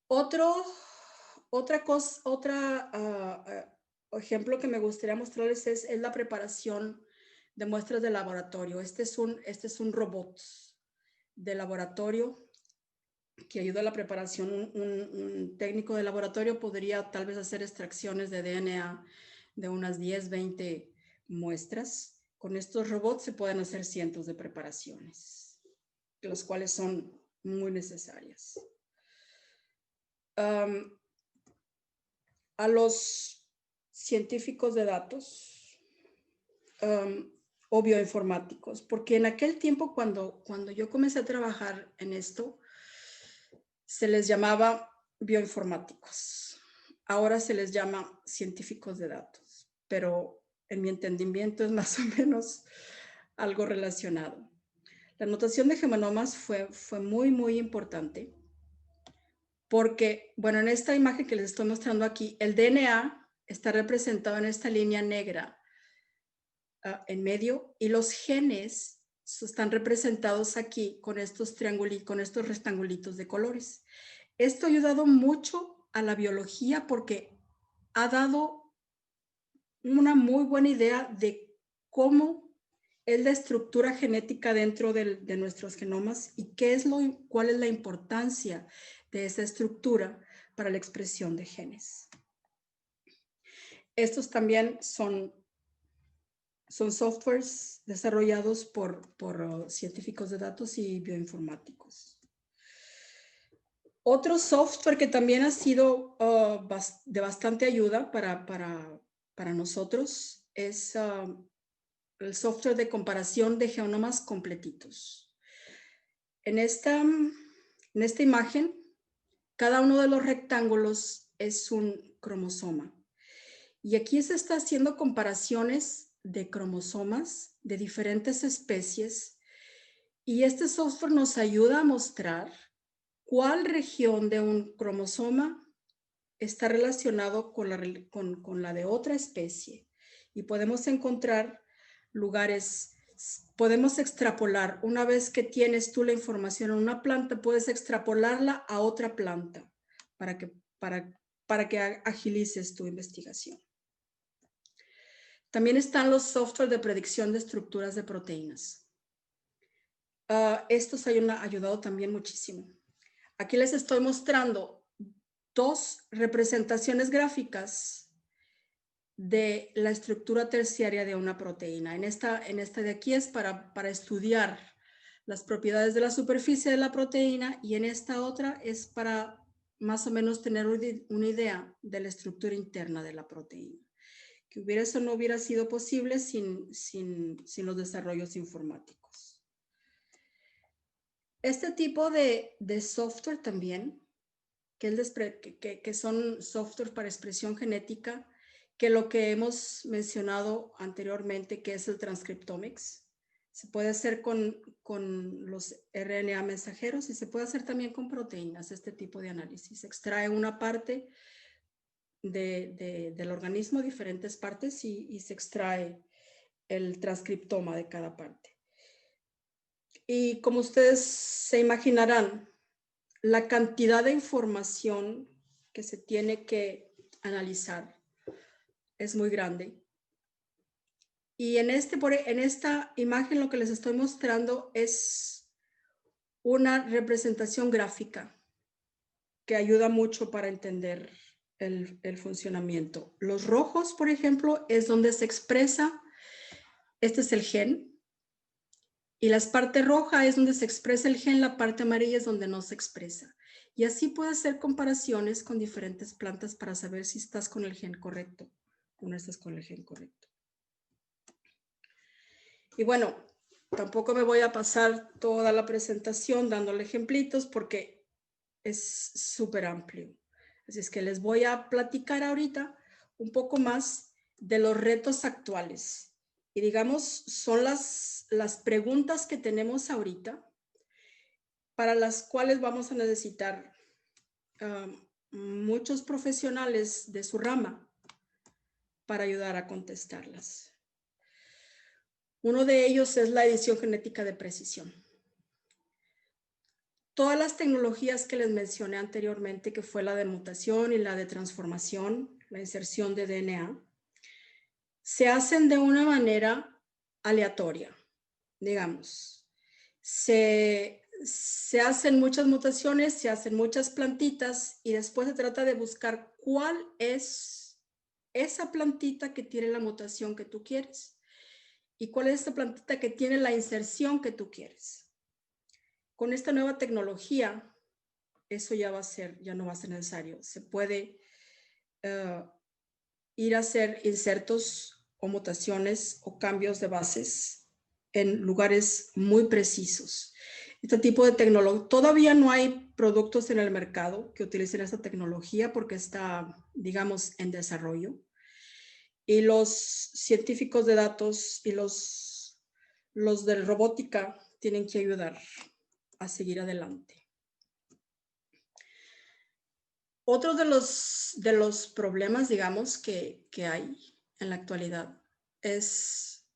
Otro ejemplo que me gustaría mostrarles es la preparación de muestras de laboratorio. Este es un robot de laboratorio que ayuda a la preparación. Un técnico de laboratorio podría tal vez hacer extracciones de DNA de unas 10-20 muestras. Con estos robots se pueden hacer cientos de preparaciones, las cuales son muy necesarias. A los científicos de datos o bioinformáticos, porque en aquel tiempo cuando yo comencé a trabajar en esto, se les llamaba bioinformáticos. Ahora se les llama científicos de datos, pero en mi entendimiento es más o menos algo relacionado. La notación de genomas fue muy importante porque, bueno, en esta imagen que les estoy mostrando aquí, el DNA está representado en esta línea negra en medio y los genes están representados aquí con estos rectangulitos de colores. Esto ha ayudado mucho a la biología porque ha dado una muy buena idea de cómo es la estructura genética dentro de nuestros genomas y cuál es la importancia de esa estructura para la expresión de genes. Estos también son softwares desarrollados por científicos de datos y bioinformáticos. Otro software que también ha sido de bastante ayuda para nosotros es el software de comparación de genomas completitos. En esta imagen, cada uno de los rectángulos es un cromosoma. Y aquí se está haciendo comparaciones de cromosomas de diferentes especies. Y este software nos ayuda a mostrar cuál región de un cromosoma está relacionado con la de otra especie. Y podemos encontrar lugares, podemos extrapolar. Una vez que tienes tú la información en una planta, puedes extrapolarla a otra planta para que agilices tu investigación. También están los software de predicción de estructuras de proteínas. Estos han ayudado también muchísimo. Aquí les estoy mostrando 2 representaciones gráficas de la estructura terciaria de una proteína. En esta de aquí es para estudiar las propiedades de la superficie de la proteína, y en esta otra es para más o menos tener una idea de la estructura interna de la proteína. Que eso no hubiera sido posible sin los desarrollos informáticos. Este tipo de software también, que son software para expresión genética, que lo que hemos mencionado anteriormente, que es el transcriptomics, se puede hacer con los RNA mensajeros y se puede hacer también con proteínas, este tipo de análisis. Se extrae una parte del organismo, diferentes partes, y se extrae el transcriptoma de cada parte. Y como ustedes se imaginarán, la cantidad de información que se tiene que analizar es muy grande. Y en esta imagen lo que les estoy mostrando es una representación gráfica que ayuda mucho para entender el funcionamiento. Los rojos, por ejemplo, es donde se expresa, este es el gen, y la parte roja es donde se expresa el gen, la parte amarilla es donde no se expresa. Y así puedes hacer comparaciones con diferentes plantas para saber si estás con el gen correcto o no estás con el gen correcto. Y bueno, tampoco me voy a pasar toda la presentación dándole ejemplitos porque es súper amplio. Así es que les voy a platicar ahorita un poco más de los retos actuales. Y digamos, son las preguntas que tenemos ahorita para las cuales vamos a necesitar muchos profesionales de su rama para ayudar a contestarlas. Uno de ellos es la edición genética de precisión. Todas las tecnologías que les mencioné anteriormente, que fue la de mutación y la de transformación, la inserción de DNA, se hacen de una manera aleatoria, digamos. Se hacen muchas mutaciones, se hacen muchas plantitas y después se trata de buscar cuál es esa plantita que tiene la mutación que tú quieres y cuál es esa plantita que tiene la inserción que tú quieres. Con esta nueva tecnología, eso ya no va a ser necesario. Se puede ir a hacer insertos o mutaciones o cambios de bases en lugares muy precisos. Este tipo de tecnología, todavía no hay productos en el mercado que utilicen esta tecnología porque está, digamos, en desarrollo. Y los científicos de datos y los de robótica tienen que ayudar a seguir adelante. Otro de los problemas, digamos, que hay en la actualidad es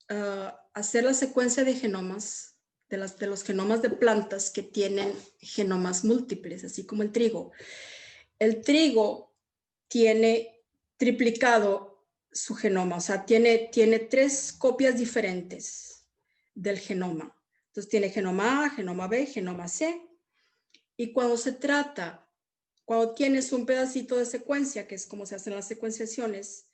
hacer la secuencia de genomas, de los genomas de plantas que tienen genomas múltiples, así como el trigo. El trigo tiene triplicado su genoma, o sea, tiene 3 copias diferentes del genoma. Entonces tiene genoma A, genoma B, genoma C. Y cuando tienes un pedacito de secuencia, que es como se hacen las secuenciaciones,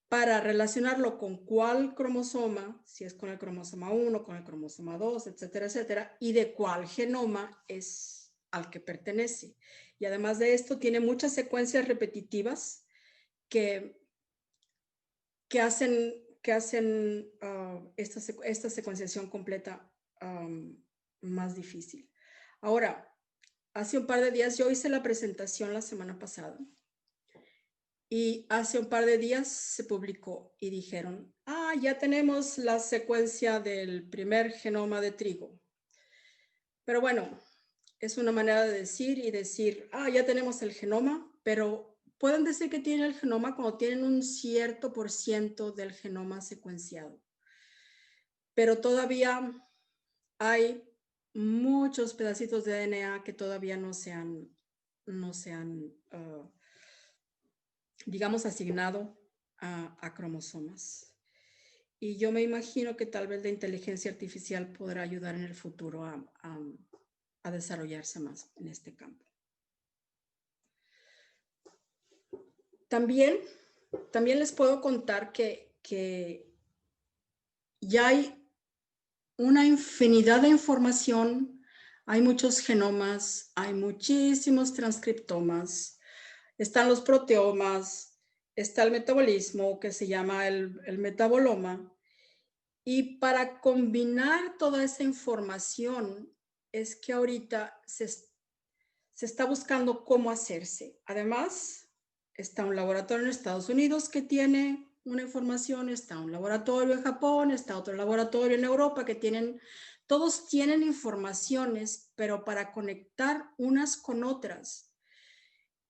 para relacionarlo con cuál cromosoma, si es con el cromosoma 1, con el cromosoma 2, etcétera, etcétera, y de cuál genoma es al que pertenece. Y además de esto, tiene muchas secuencias repetitivas que hacen esta secuenciación completa más difícil. Ahora, hace un par de días yo hice la presentación la semana pasada Y hace un par de días se publicó y dijeron, ya tenemos la secuencia del primer genoma de trigo. Pero bueno, es una manera de decir, ya tenemos el genoma, pero pueden decir que tienen el genoma cuando tienen un cierto % del genoma secuenciado. Pero todavía hay muchos pedacitos de DNA que todavía no se han digamos, asignado a cromosomas. Y yo me imagino que tal vez la inteligencia artificial podrá ayudar en el futuro a desarrollarse más en este campo. También les puedo contar que ya hay una infinidad de información, hay muchos genomas, hay muchísimos transcriptomas, están los proteomas, está el metabolismo que se llama el metaboloma. Y para combinar toda esa información es que ahorita se está buscando cómo hacerse. Además, está un laboratorio en Estados Unidos que tiene una información, está un laboratorio en Japón, está otro laboratorio en Europa que todos tienen informaciones, pero para conectar unas con otras.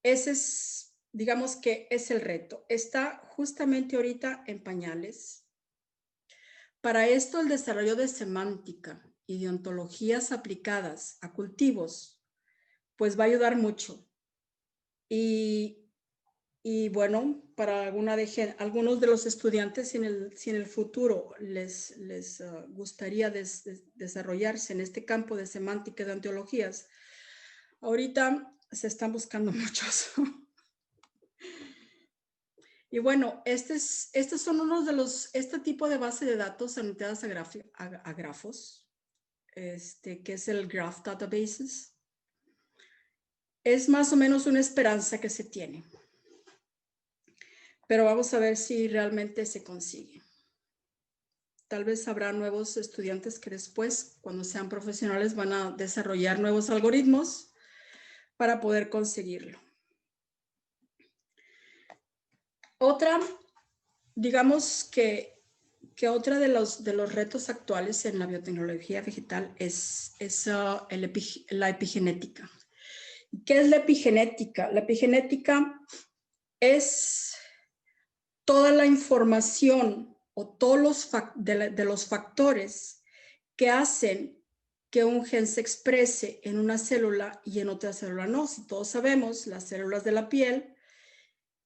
Ese es, digamos que es el reto. Está justamente ahorita en pañales. Para esto, el desarrollo de semántica y de ontologías aplicadas a cultivos, pues va a ayudar mucho. Y bueno, para algunos de los estudiantes, si en el futuro les gustaría desarrollarse en este campo de semántica y de ontologías, ahorita se están buscando muchos. Y bueno, estos son unos de este tipo de base de datos anotadas a grafos, que es el Graph Databases. Es más o menos una esperanza que se tiene. Pero vamos a ver si realmente se consigue. Tal vez habrá nuevos estudiantes que después, cuando sean profesionales, van a desarrollar nuevos algoritmos para poder conseguirlo. Otra, digamos que otra de los retos actuales en la biotecnología vegetal es la epigenética. ¿Qué es la epigenética? La epigenética es toda la información o todos de los factores que hacen que un gen se exprese en una célula y en otra célula no. Si todos sabemos, las células de la piel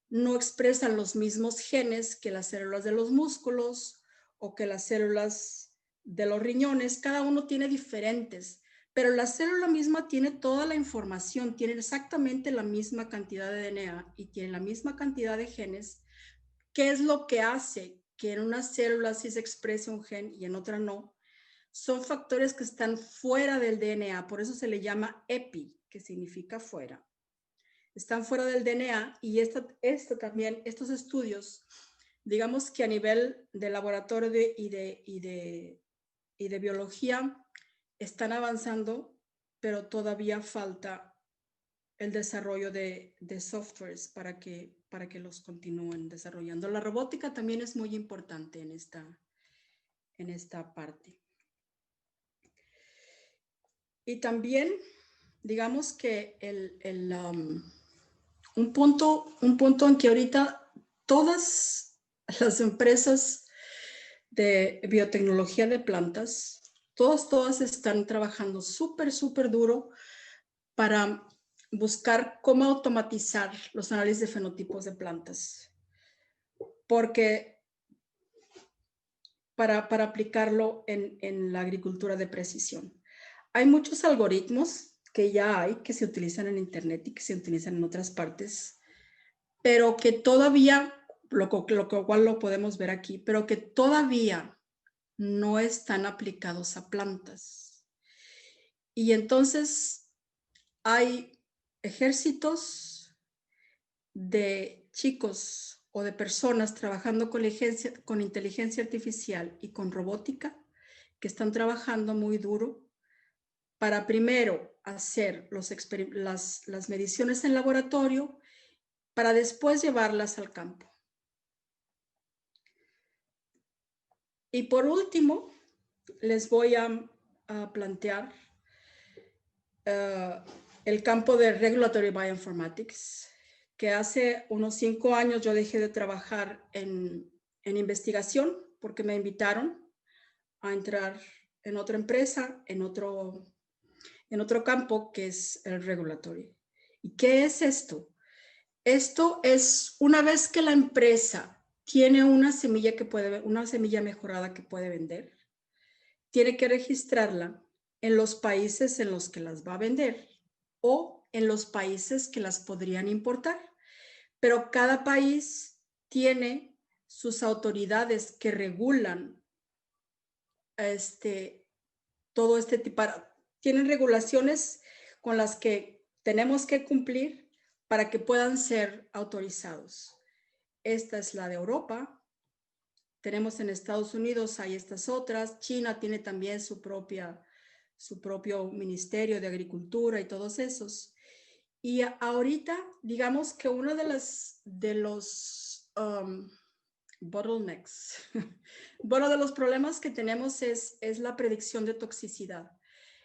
no expresan los mismos genes que las células de los músculos o que las células de los riñones. Cada uno tiene diferentes, pero la célula misma tiene toda la información, tiene exactamente la misma cantidad de DNA y tiene la misma cantidad de genes. ¿Qué es lo que hace que en una célula sí se exprese un gen y en otra no? Son factores que están fuera del DNA, por eso se le llama epi, que significa fuera. Están fuera del DNA y también, estos estudios, digamos que a nivel de laboratorio y de biología, están avanzando, pero todavía falta el desarrollo de softwares para que los continúen desarrollando. La robótica también es muy importante en esta parte. Y también, digamos que un punto en que ahorita todas las empresas de biotecnología de plantas, todas están trabajando súper duro para buscar cómo automatizar los análisis de fenotipos de plantas, porque para aplicarlo en la agricultura de precisión. Hay muchos algoritmos que ya hay, que se utilizan en Internet y que se utilizan en otras partes, pero que todavía, lo cual lo podemos ver aquí, pero que todavía no están aplicados a plantas. Y entonces hay ejércitos de chicos o de personas trabajando con inteligencia artificial y con robótica que están trabajando muy duro para primero hacer las mediciones en laboratorio, para después llevarlas al campo. Y por último, les voy a plantear el campo de Regulatory Bioinformatics, que hace unos 5 años yo dejé de trabajar en investigación porque me invitaron a entrar en otra empresa, en otro campo que es el regulatory. ¿Y qué es esto? Esto es una vez que la empresa tiene una semilla mejorada que puede vender, tiene que registrarla en los países en los que las va a vender o en los países que las podrían importar. Pero cada país tiene sus autoridades que regulan todo este tipo. Tienen regulaciones con las que tenemos que cumplir para que puedan ser autorizados. Esta es la de Europa. Tenemos en Estados Unidos, hay estas otras. China tiene también su propio Ministerio de Agricultura y todos esos. Y ahorita, digamos que uno de los bottlenecks, bueno, de los problemas que tenemos es la predicción de toxicidad.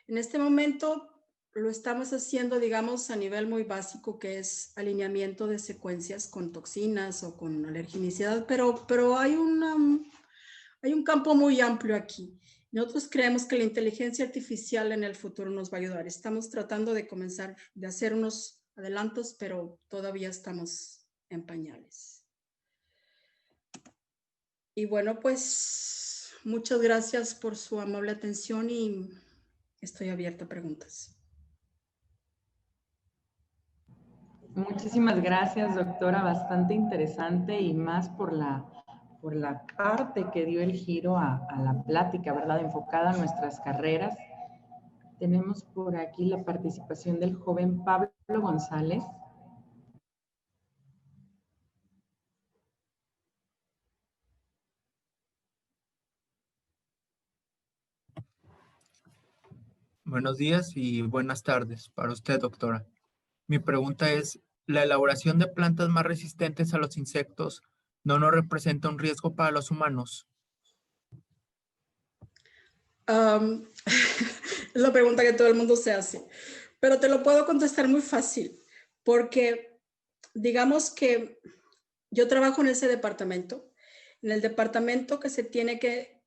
En este momento lo estamos haciendo, digamos, a nivel muy básico, que es alineamiento de secuencias con toxinas o con alergenicidad, pero hay un campo muy amplio aquí. Nosotros creemos que la inteligencia artificial en el futuro nos va a ayudar. Estamos tratando de comenzar, de hacer unos adelantos, pero todavía estamos en pañales. Y bueno, pues muchas gracias por su amable atención y estoy abierta a preguntas. Muchísimas gracias, doctora. Bastante interesante y más por la parte que dio el giro a la plática, ¿verdad? Enfocada a nuestras carreras. Tenemos por aquí la participación del joven Pablo González. Buenos días y buenas tardes para usted, doctora. Mi pregunta es, ¿la elaboración de plantas más resistentes a los insectos no nos representa un riesgo para los humanos? Es la pregunta que todo el mundo se hace, pero te lo puedo contestar muy fácil, porque digamos que yo trabajo en ese departamento, en el departamento que se tiene que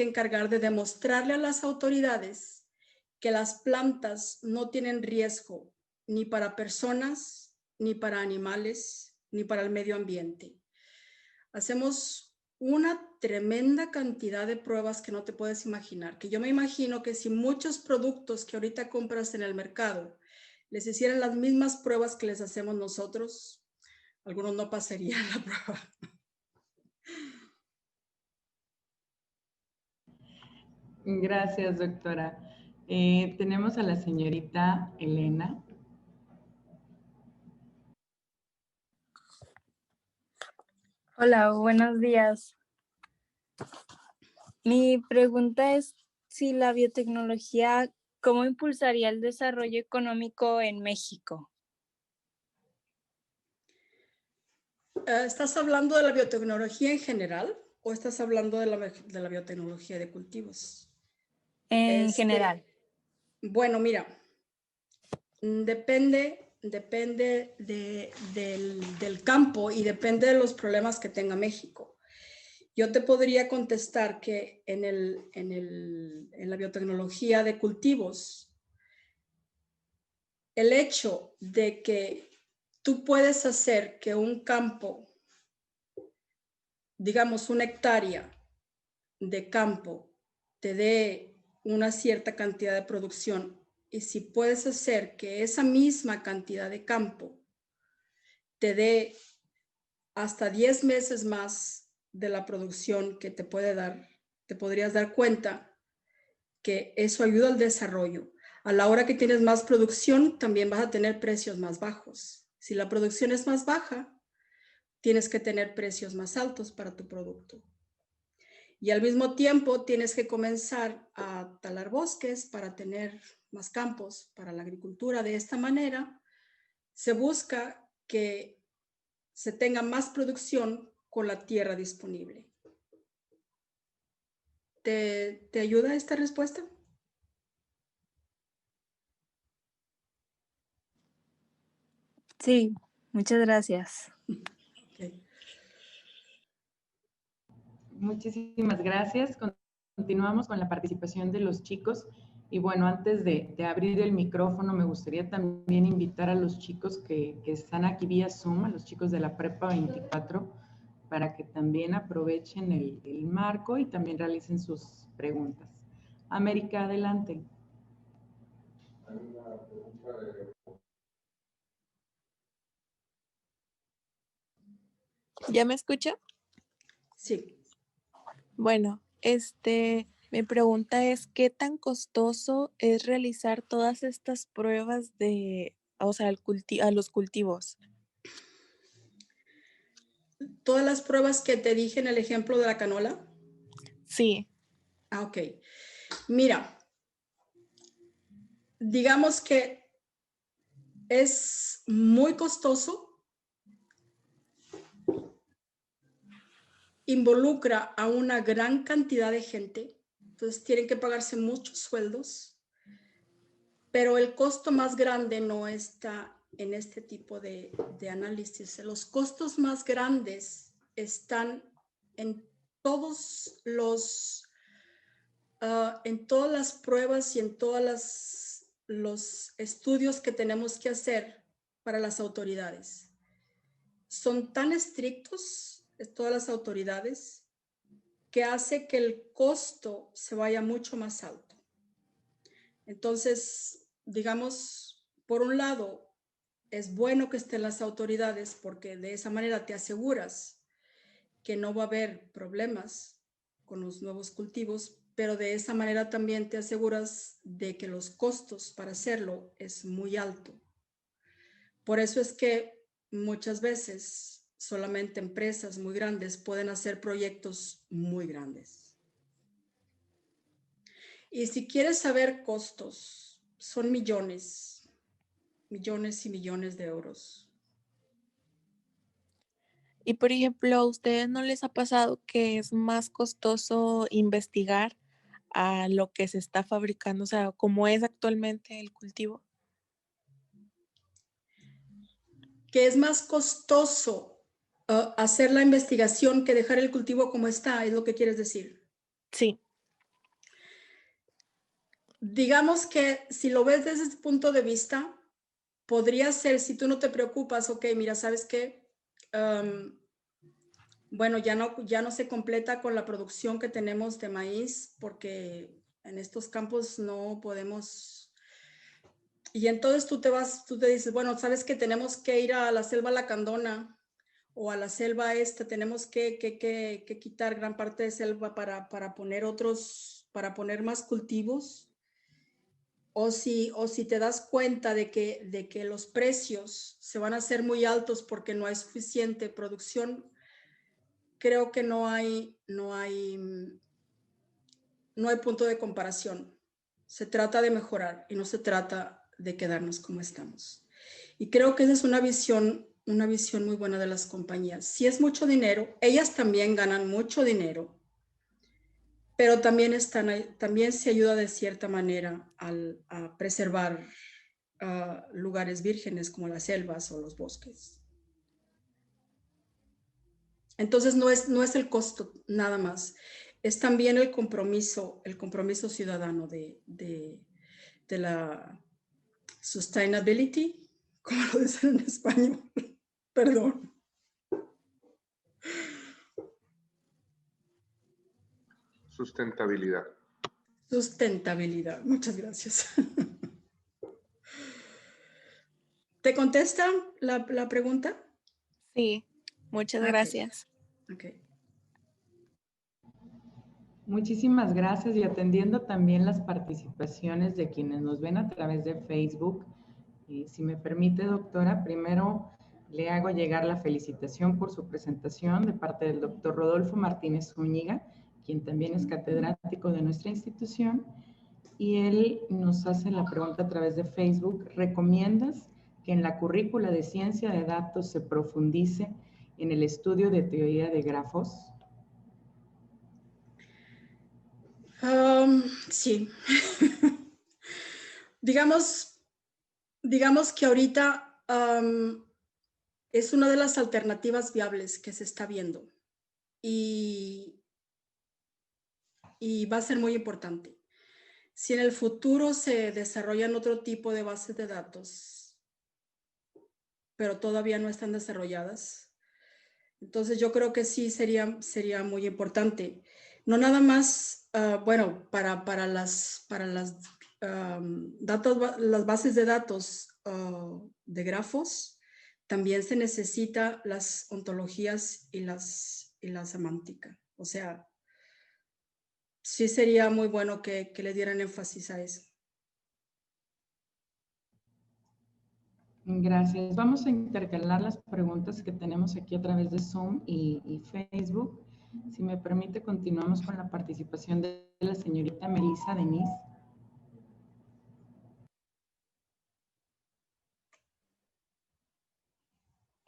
encargar de demostrarle a las autoridades que las plantas no tienen riesgo ni para personas, ni para animales, ni para el medio ambiente. Hacemos una tremenda cantidad de pruebas que no te puedes imaginar, que yo me imagino que si muchos productos que ahorita compras en el mercado les hicieran las mismas pruebas que les hacemos nosotros, algunos no pasarían la prueba. Gracias, doctora. Tenemos a la señorita Elena. Hola, buenos días. Mi pregunta es si la biotecnología, ¿cómo impulsaría el desarrollo económico en México? ¿Estás hablando de la biotecnología en general o estás hablando de la biotecnología de cultivos? En general. Bueno, mira, depende del campo y depende de los problemas que tenga México. Yo te podría contestar que en la biotecnología de cultivos, el hecho de que tú puedes hacer que un campo, digamos 1 hectárea de campo, te dé una cierta cantidad de producción, y si puedes hacer que esa misma cantidad de campo te dé hasta 10 meses más de la producción que te puede dar, te podrías dar cuenta que eso ayuda al desarrollo. A la hora que tienes más producción, también vas a tener precios más bajos. Si la producción es más baja, tienes que tener precios más altos para tu producto. Y al mismo tiempo tienes que comenzar a talar bosques para tener más campos para la agricultura. De esta manera se busca que se tenga más producción con la tierra disponible. ¿Te ayuda esta respuesta? Sí, muchas gracias. Okay. Muchísimas gracias. Continuamos con la participación de los chicos. Y bueno, antes de abrir el micrófono, me gustaría también invitar a los chicos que están aquí vía Zoom, a los chicos de la Prepa 24, para que también aprovechen el marco y también realicen sus preguntas. América, adelante. ¿Ya me escucha? Sí. Bueno, mi pregunta es, ¿qué tan costoso es realizar todas estas pruebas a los cultivos? ¿Todas las pruebas que te dije en el ejemplo de la canola? Sí. Ah, ok. Mira, digamos que es muy costoso, involucra a una gran cantidad de gente, entonces tienen que pagarse muchos sueldos, pero el costo más grande no está en este tipo de análisis. Los costos más grandes están en todos en todas las pruebas y en todos los estudios que tenemos que hacer para las autoridades. Son tan estrictos todas las autoridades que hace que el costo se vaya mucho más alto. Entonces, digamos, por un lado, es bueno que estén las autoridades porque de esa manera te aseguras que no va a haber problemas con los nuevos cultivos, pero de esa manera también te aseguras de que los costos para hacerlo es muy alto. Por eso es que muchas veces solamente empresas muy grandes pueden hacer proyectos muy grandes. Y si quieres saber costos, son millones, millones y millones de euros. Y por ejemplo, ¿a ustedes no les ha pasado que es más costoso investigar a lo que se está fabricando, o sea, cómo es actualmente el cultivo? Que es más costoso hacer la investigación que dejar el cultivo como está, es lo que quieres decir. Sí. Digamos que si lo ves desde ese punto de vista, podría ser, si tú no te preocupas, ok, mira, ¿sabes qué? Bueno, ya no se completa con la producción que tenemos de maíz porque en estos campos no podemos. Y entonces tú te dices, bueno, ¿sabes que tenemos que ir a la selva lacandona o a la selva esta? Tenemos que quitar gran parte de selva para poner más cultivos. O si te das cuenta de que los precios se van a hacer muy altos porque no hay suficiente producción, creo que no hay punto de comparación. Se trata de mejorar y no se trata de quedarnos como estamos. Y creo que esa es una visión muy buena de las compañías. Si es mucho dinero, ellas también ganan mucho dinero, pero también se ayuda de cierta manera a preservar lugares vírgenes como las selvas o los bosques. Entonces no es el costo nada más, es también el compromiso ciudadano de la sustainability, como lo dicen en español, perdón. Sustentabilidad. Sustentabilidad, muchas gracias. ¿Te contesta la pregunta? Sí, muchas gracias. Okay. Muchísimas gracias y atendiendo también las participaciones de quienes nos ven a través de Facebook. Si me permite, doctora, primero le hago llegar la felicitación por su presentación de parte del doctor Rodolfo Martínez Zúñiga, quien también es catedrático de nuestra institución, y él nos hace la pregunta a través de Facebook: ¿recomiendas que en la currícula de ciencia de datos se profundice en el estudio de teoría de grafos? Sí. digamos que ahorita es una de las alternativas viables que se está viendo y va a ser muy importante. Si en el futuro se desarrollan otro tipo de bases de datos, pero todavía no están desarrolladas, entonces yo creo que sí sería muy importante. No nada más, bueno, para las las bases de datos de grafos, también se necesita las ontologías y la semántica. O sea, sí sería muy bueno que le dieran énfasis a eso. Gracias. Vamos a intercalar las preguntas que tenemos aquí a través de Zoom y Facebook. Si me permite, continuamos con la participación de la señorita Melissa Denise.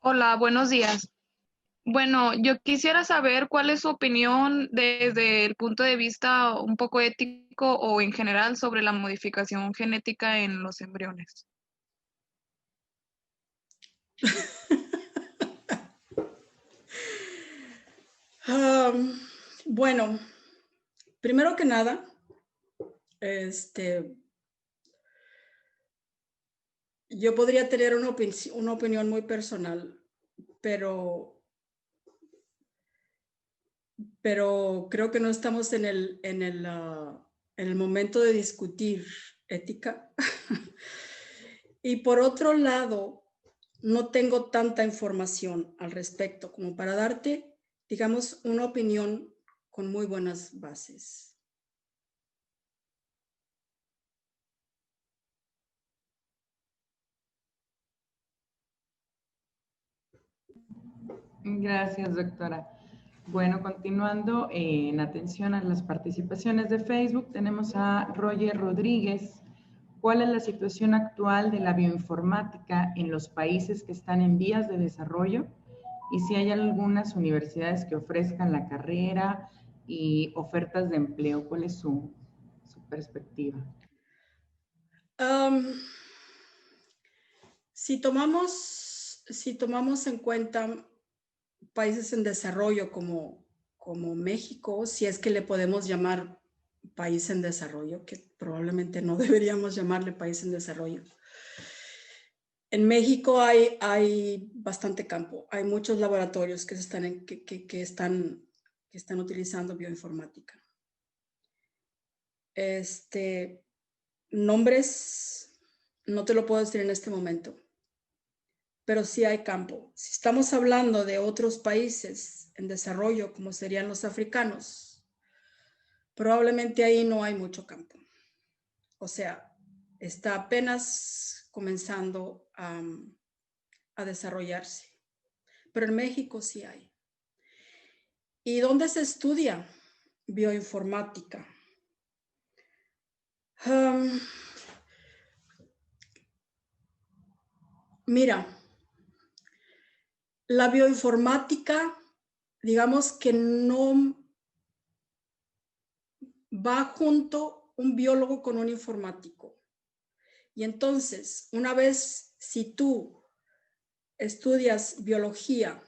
Hola, buenos días. Bueno, yo quisiera saber cuál es su opinión desde el punto de vista un poco ético o en general sobre la modificación genética en los embriones. Bueno, primero que nada, yo podría tener una opinión muy personal, pero creo que no estamos en el momento de discutir ética. Y por otro lado, no tengo tanta información al respecto como para darte, digamos, una opinión con muy buenas bases. Gracias, doctora. Bueno, continuando en atención a las participaciones de Facebook, tenemos a Roger Rodríguez. ¿Cuál es la situación actual de la bioinformática en los países que están en vías de desarrollo? Y si hay algunas universidades que ofrezcan la carrera y ofertas de empleo, ¿cuál es su perspectiva? Si tomamos en cuenta países en desarrollo como México, si es que le podemos llamar país en desarrollo, que probablemente no deberíamos llamarle país en desarrollo. En México hay bastante campo, hay muchos laboratorios que están utilizando bioinformática. Nombres no te lo puedo decir en este momento, pero sí hay campo. Si estamos hablando de otros países en desarrollo, como serían los africanos, probablemente ahí no hay mucho campo. O sea, está apenas comenzando a desarrollarse. Pero en México sí hay. ¿Y dónde se estudia bioinformática? Mira, la bioinformática, digamos que no va junto un biólogo con un informático. Y entonces, una vez, si tú estudias biología,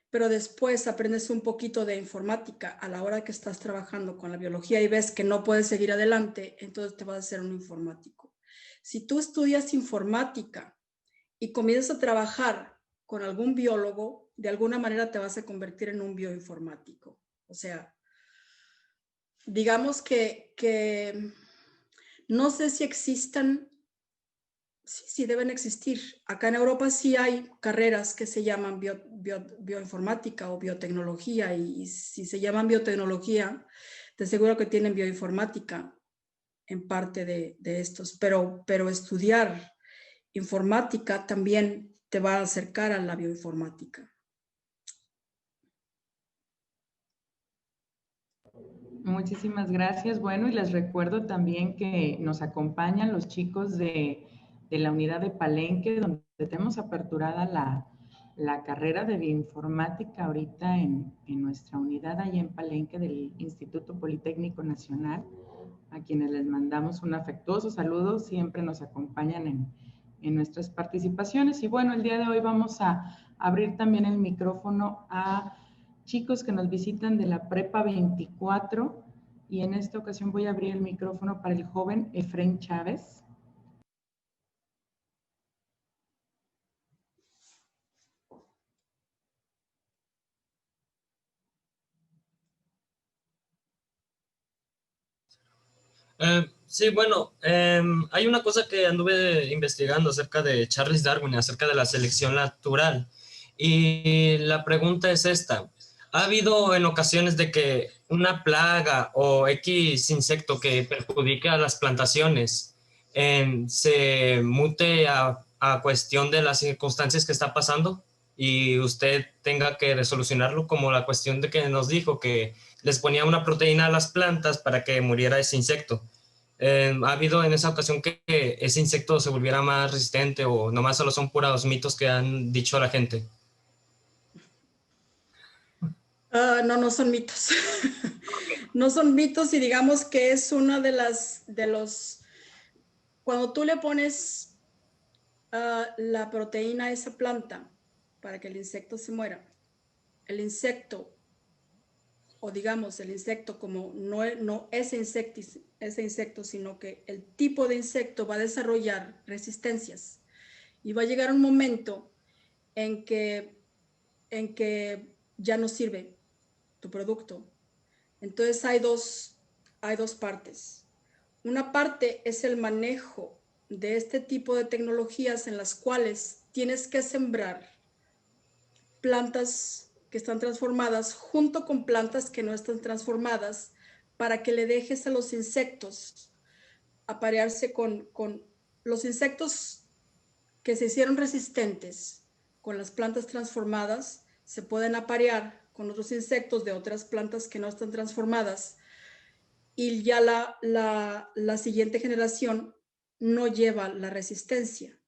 pero después aprendes un poquito de informática a la hora que estás trabajando con la biología y ves que no puedes seguir adelante, entonces te vas a hacer un informático. Si tú estudias informática y comienzas a trabajar con algún biólogo, de alguna manera te vas a convertir en un bioinformático. O sea, digamos que no sé si existan, sí deben existir. Acá en Europa sí hay carreras que se llaman bioinformática o biotecnología, y si se llaman biotecnología, te aseguro que tienen bioinformática en parte de estos, pero estudiar informática también te va a acercar a la bioinformática. Muchísimas gracias. Bueno, y les recuerdo también que nos acompañan los chicos de de la unidad de Palenque, donde tenemos aperturada la carrera de bioinformática ahorita en nuestra unidad allá en Palenque del Instituto Politécnico Nacional, a quienes les mandamos un afectuoso saludo, siempre nos acompañan en nuestras participaciones. Y bueno, el día de hoy vamos a abrir también el micrófono a chicos que nos visitan de la Prepa 24, y en esta ocasión voy a abrir el micrófono para el joven Efraín Chávez. Sí, bueno, hay una cosa que anduve investigando acerca de Charles Darwin, acerca de la selección natural. Y la pregunta es esta. ¿Ha habido en ocasiones de que una plaga o X insecto que perjudique a las plantaciones se mute a cuestión de las circunstancias que está pasando y usted tenga que resolucionarlo, como la cuestión de que nos dijo que les ponía una proteína a las plantas para que muriera ese insecto? ¿Ha habido en esa ocasión que ese insecto se volviera más resistente o nomás solo son puros mitos que han dicho a la gente? No, no son mitos. No son mitos, y digamos que es una de los, cuando tú le pones la proteína a esa planta para que el insecto se muera, el insecto, o digamos el insecto como no ese insecto, sino que el tipo de insecto va a desarrollar resistencias y va a llegar un momento en que ya no sirve tu producto. Entonces hay dos partes. Una parte es el manejo de este tipo de tecnologías en las cuales tienes que sembrar plantas que están transformadas junto con plantas que no están transformadas para que le dejes a los insectos aparearse con los insectos que se hicieron resistentes con las plantas transformadas, se pueden aparear con otros insectos de otras plantas que no están transformadas, y ya la siguiente generación no lleva la resistencia.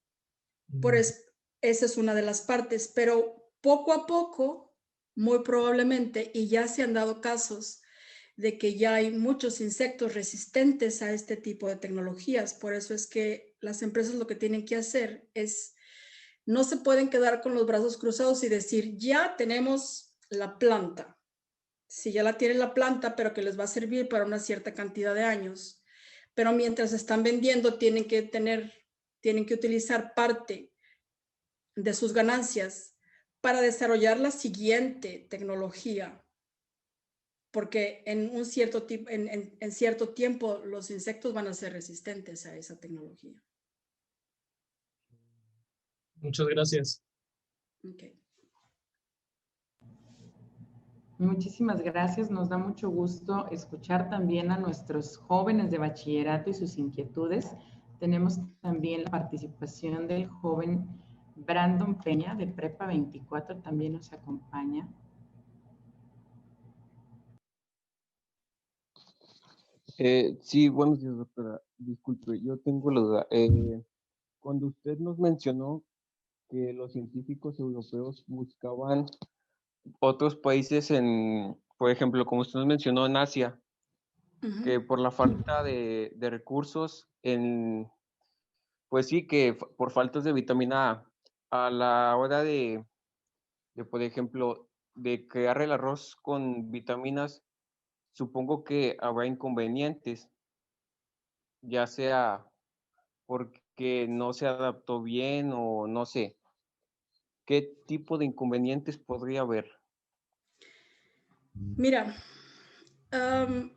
Por eso, esa es una de las partes, pero poco a poco, muy probablemente, y ya se han dado casos de que ya hay muchos insectos resistentes a este tipo de tecnologías. Por eso es que las empresas lo que tienen que hacer es, no se pueden quedar con los brazos cruzados y decir, ya tenemos la planta. Si ya la tienen la planta, pero que les va a servir para una cierta cantidad de años. Pero mientras están vendiendo, tienen que utilizar parte de sus ganancias para desarrollar la siguiente tecnología, porque en cierto tiempo los insectos van a ser resistentes a esa tecnología. Muchas gracias. Okay. Muchísimas gracias. Nos da mucho gusto escuchar también a nuestros jóvenes de bachillerato y sus inquietudes. Tenemos también la participación del joven Brandon Peña de Prepa 24, también nos acompaña. Sí, buenos días, doctora. Disculpe, yo tengo la duda. Cuando usted nos mencionó que los científicos europeos buscaban otros países por ejemplo, como usted nos mencionó, en Asia, que por la falta de recursos, pues sí, que por faltas de vitamina A la hora de, por ejemplo, de crear el arroz con vitaminas, supongo que habrá inconvenientes, ya sea porque no se adaptó bien o no sé. ¿Qué tipo de inconvenientes podría haber? Mira, el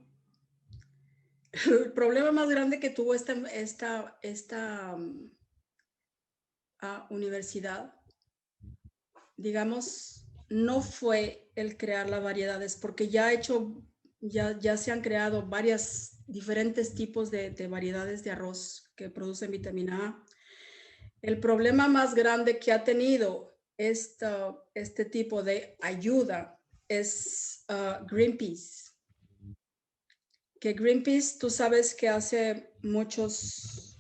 problema más grande que tuvo esta universidad, digamos, no fue el crear las variedades, porque ya se han creado varias diferentes tipos de variedades de arroz que producen vitamina A. El problema más grande que ha tenido este tipo de ayuda es Greenpeace. Que Greenpeace, tú sabes que hace muchos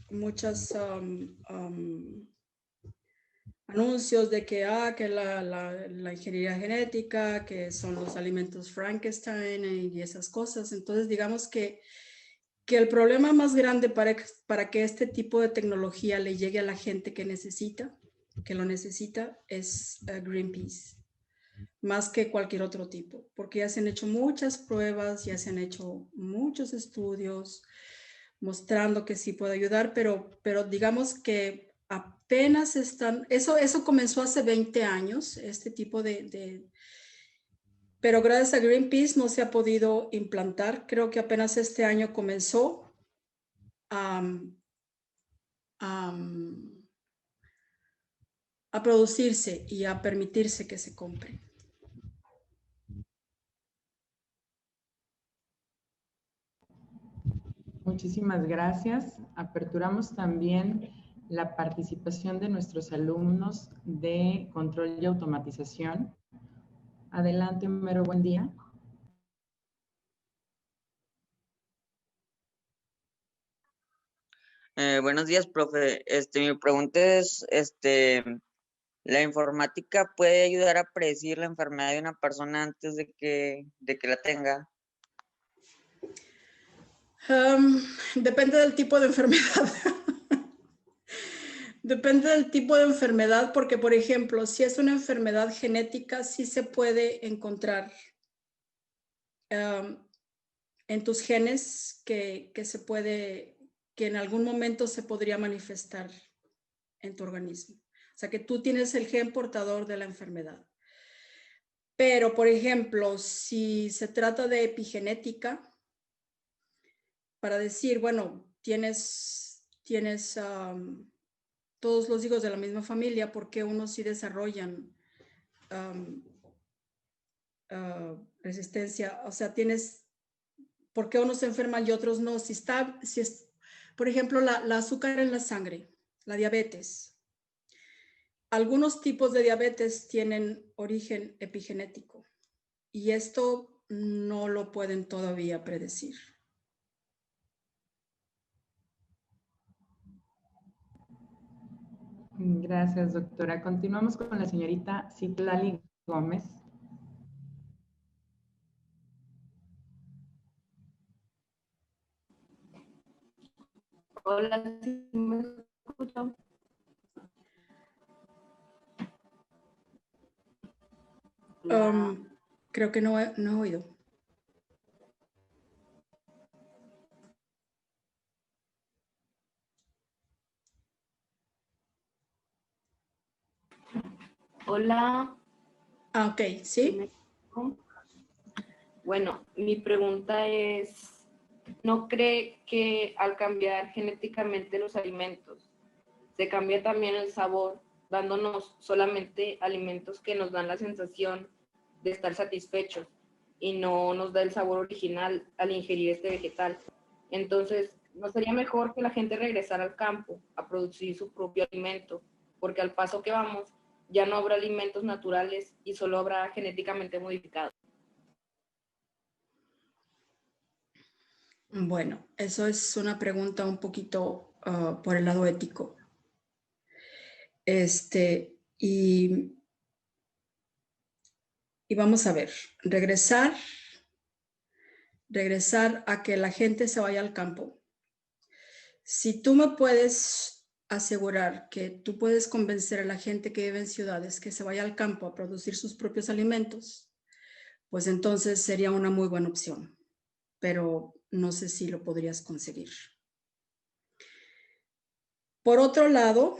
anuncios de que la ingeniería genética, que son los alimentos Frankenstein y esas cosas. Entonces, digamos que el problema más grande para que este tipo de tecnología le llegue a la gente que lo necesita, es Greenpeace, más que cualquier otro tipo, porque ya se han hecho muchas pruebas, ya se han hecho muchos estudios mostrando que sí puede ayudar, pero digamos que apenas están, eso comenzó hace 20 años, este tipo pero gracias a Greenpeace no se ha podido implantar. Creo que apenas este año comenzó a producirse y a permitirse que se compre. Muchísimas gracias. Aperturamos también la participación de nuestros alumnos de control y automatización. Adelante, Homero, buen día. Buenos días, profe. Mi pregunta es, ¿la informática puede ayudar a predecir la enfermedad de una persona antes de que la tenga? Depende del tipo de enfermedad. Depende del tipo de enfermedad, porque, por ejemplo, si es una enfermedad genética, sí se puede encontrar en tus genes que en algún momento se podría manifestar en tu organismo. O sea, que tú tienes el gen portador de la enfermedad. Pero, por ejemplo, si se trata de epigenética, para decir, bueno, tienes todos los hijos de la misma familia, ¿por qué unos sí desarrollan resistencia? O sea, ¿por qué unos se enferman y otros no? Si es, por ejemplo, la azúcar en la sangre, la diabetes. Algunos tipos de diabetes tienen origen epigenético y esto no lo pueden todavía predecir. Gracias, doctora. Continuamos con la señorita Citlali Gómez. Hola, ¿sí me escuchan? Creo que no he oído. Hola. Ah, ok, ¿sí? Bueno, mi pregunta es, ¿no cree que al cambiar genéticamente los alimentos, se cambia también el sabor, dándonos solamente alimentos que nos dan la sensación de estar satisfechos y no nos da el sabor original al ingerir este vegetal? Entonces, ¿no sería mejor que la gente regresara al campo a producir su propio alimento? Porque al paso que vamos, ya no habrá alimentos naturales y solo habrá genéticamente modificados. Bueno, eso es una pregunta un poquito por el lado ético. Y vamos a ver, regresar a que la gente se vaya al campo. Si tú me puedes asegurar que tú puedes convencer a la gente que vive en ciudades que se vaya al campo a producir sus propios alimentos, pues entonces sería una muy buena opción, pero no sé si lo podrías conseguir. Por otro lado,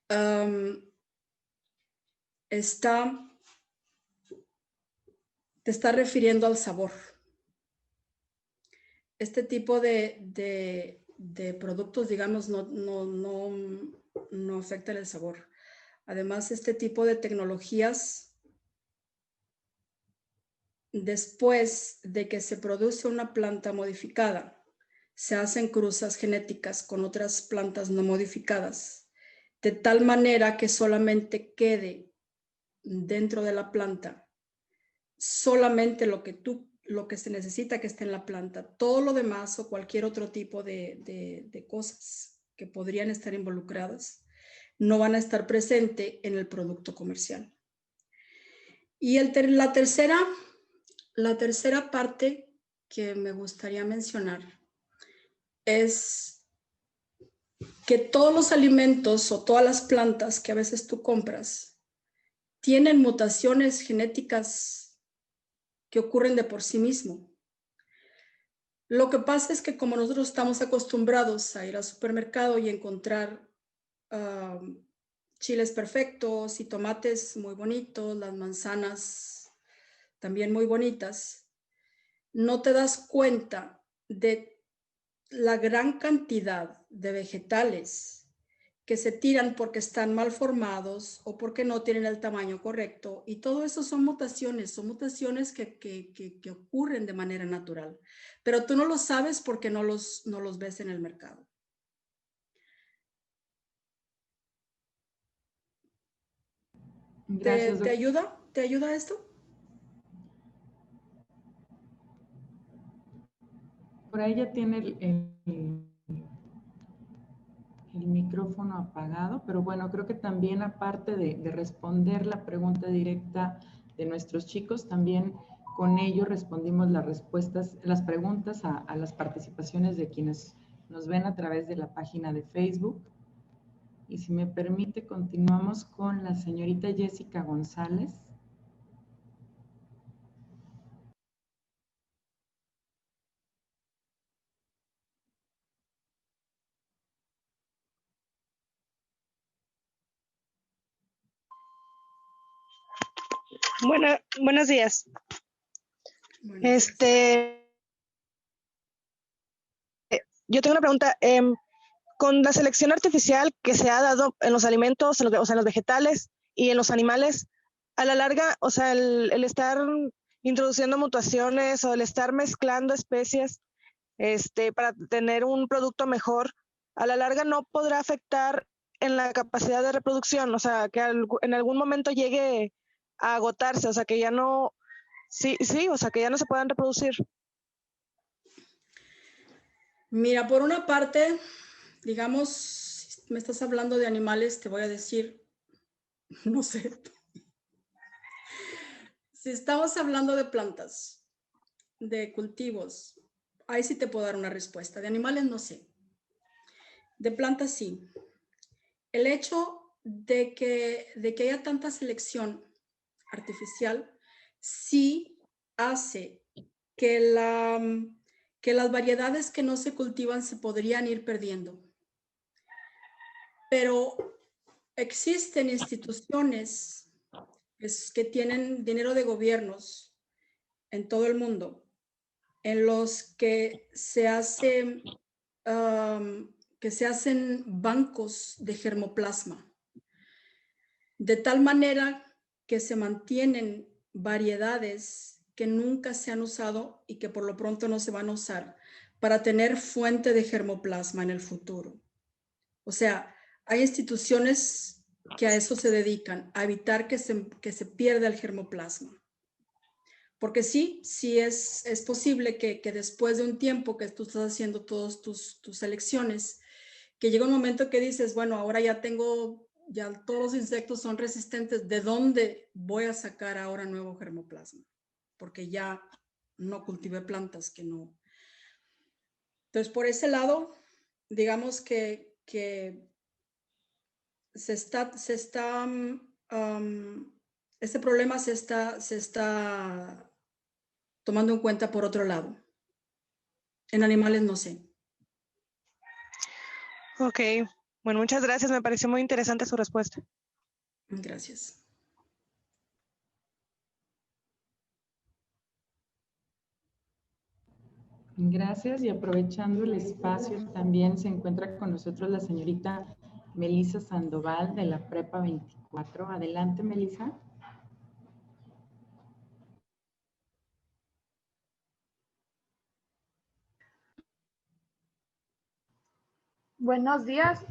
te está refiriendo al sabor. Este tipo de productos, digamos, no afectan el sabor. Además, este tipo de tecnologías, después de que se produce una planta modificada, se hacen cruzas genéticas con otras plantas no modificadas, de tal manera que solamente quede dentro de la planta solamente lo que se necesita que esté en la planta. Todo lo demás o cualquier otro tipo de cosas que podrían estar involucradas no van a estar presentes en el producto comercial. Y la tercera parte que me gustaría mencionar es que todos los alimentos o todas las plantas que a veces tú compras tienen mutaciones genéticas que ocurren de por sí mismo. Lo que pasa es que como nosotros estamos acostumbrados a ir al supermercado y encontrar chiles perfectos y tomates muy bonitos, las manzanas también muy bonitas, no te das cuenta de la gran cantidad de vegetales que se tiran porque están mal formados o porque no tienen el tamaño correcto. Y todo eso son mutaciones que ocurren de manera natural. Pero tú no lo sabes porque no los ves en el mercado. Gracias, ¿Te ayuda? ¿Te ayuda esto? Por ahí ya tiene el micrófono apagado, pero bueno, creo que también aparte de responder la pregunta directa de nuestros chicos, también con ello respondimos las preguntas a las participaciones de quienes nos ven a través de la página de Facebook. Y si me permite, continuamos con la señorita Jessica González. Buenos días. Yo tengo una pregunta. Con la selección artificial que se ha dado en los alimentos, en los vegetales y en los animales, a la larga, o sea, el estar introduciendo mutaciones o el estar mezclando especies para tener un producto mejor, a la larga no podrá afectar en la capacidad de reproducción, o sea, que en algún momento llegue a agotarse, o sea, que ya no, o sea, que ya no se puedan reproducir. Mira, por una parte, digamos, si me estás hablando de animales, te voy a decir, no sé. Si estamos hablando de plantas, de cultivos, ahí sí te puedo dar una respuesta. De animales no sé. De plantas sí. El hecho de que haya tanta selección artificial sí hace que las variedades que no se cultivan se podrían ir perdiendo. Pero existen instituciones que tienen dinero de gobiernos en todo el mundo, en los que se hacen bancos de germoplasma, de tal manera que se mantienen variedades que nunca se han usado y que por lo pronto no se van a usar para tener fuente de germoplasma en el futuro. O sea, hay instituciones que a eso se dedican, a evitar que se pierda el germoplasma. Porque sí es posible que después de un tiempo que tú estás haciendo todas tus selecciones, que llega un momento que dices, bueno, ahora ya todos los insectos son resistentes, ¿de dónde voy a sacar ahora nuevo germoplasma? Porque ya no cultivé plantas que no. Entonces, por ese lado, digamos que este problema se está tomando en cuenta por otro lado. En animales no sé. Ok, bueno, muchas gracias. Me pareció muy interesante su respuesta. Gracias. Gracias, y aprovechando el espacio, también se encuentra con nosotros la señorita Melisa Sandoval de la Prepa 24. Adelante, Melisa. Buenos días.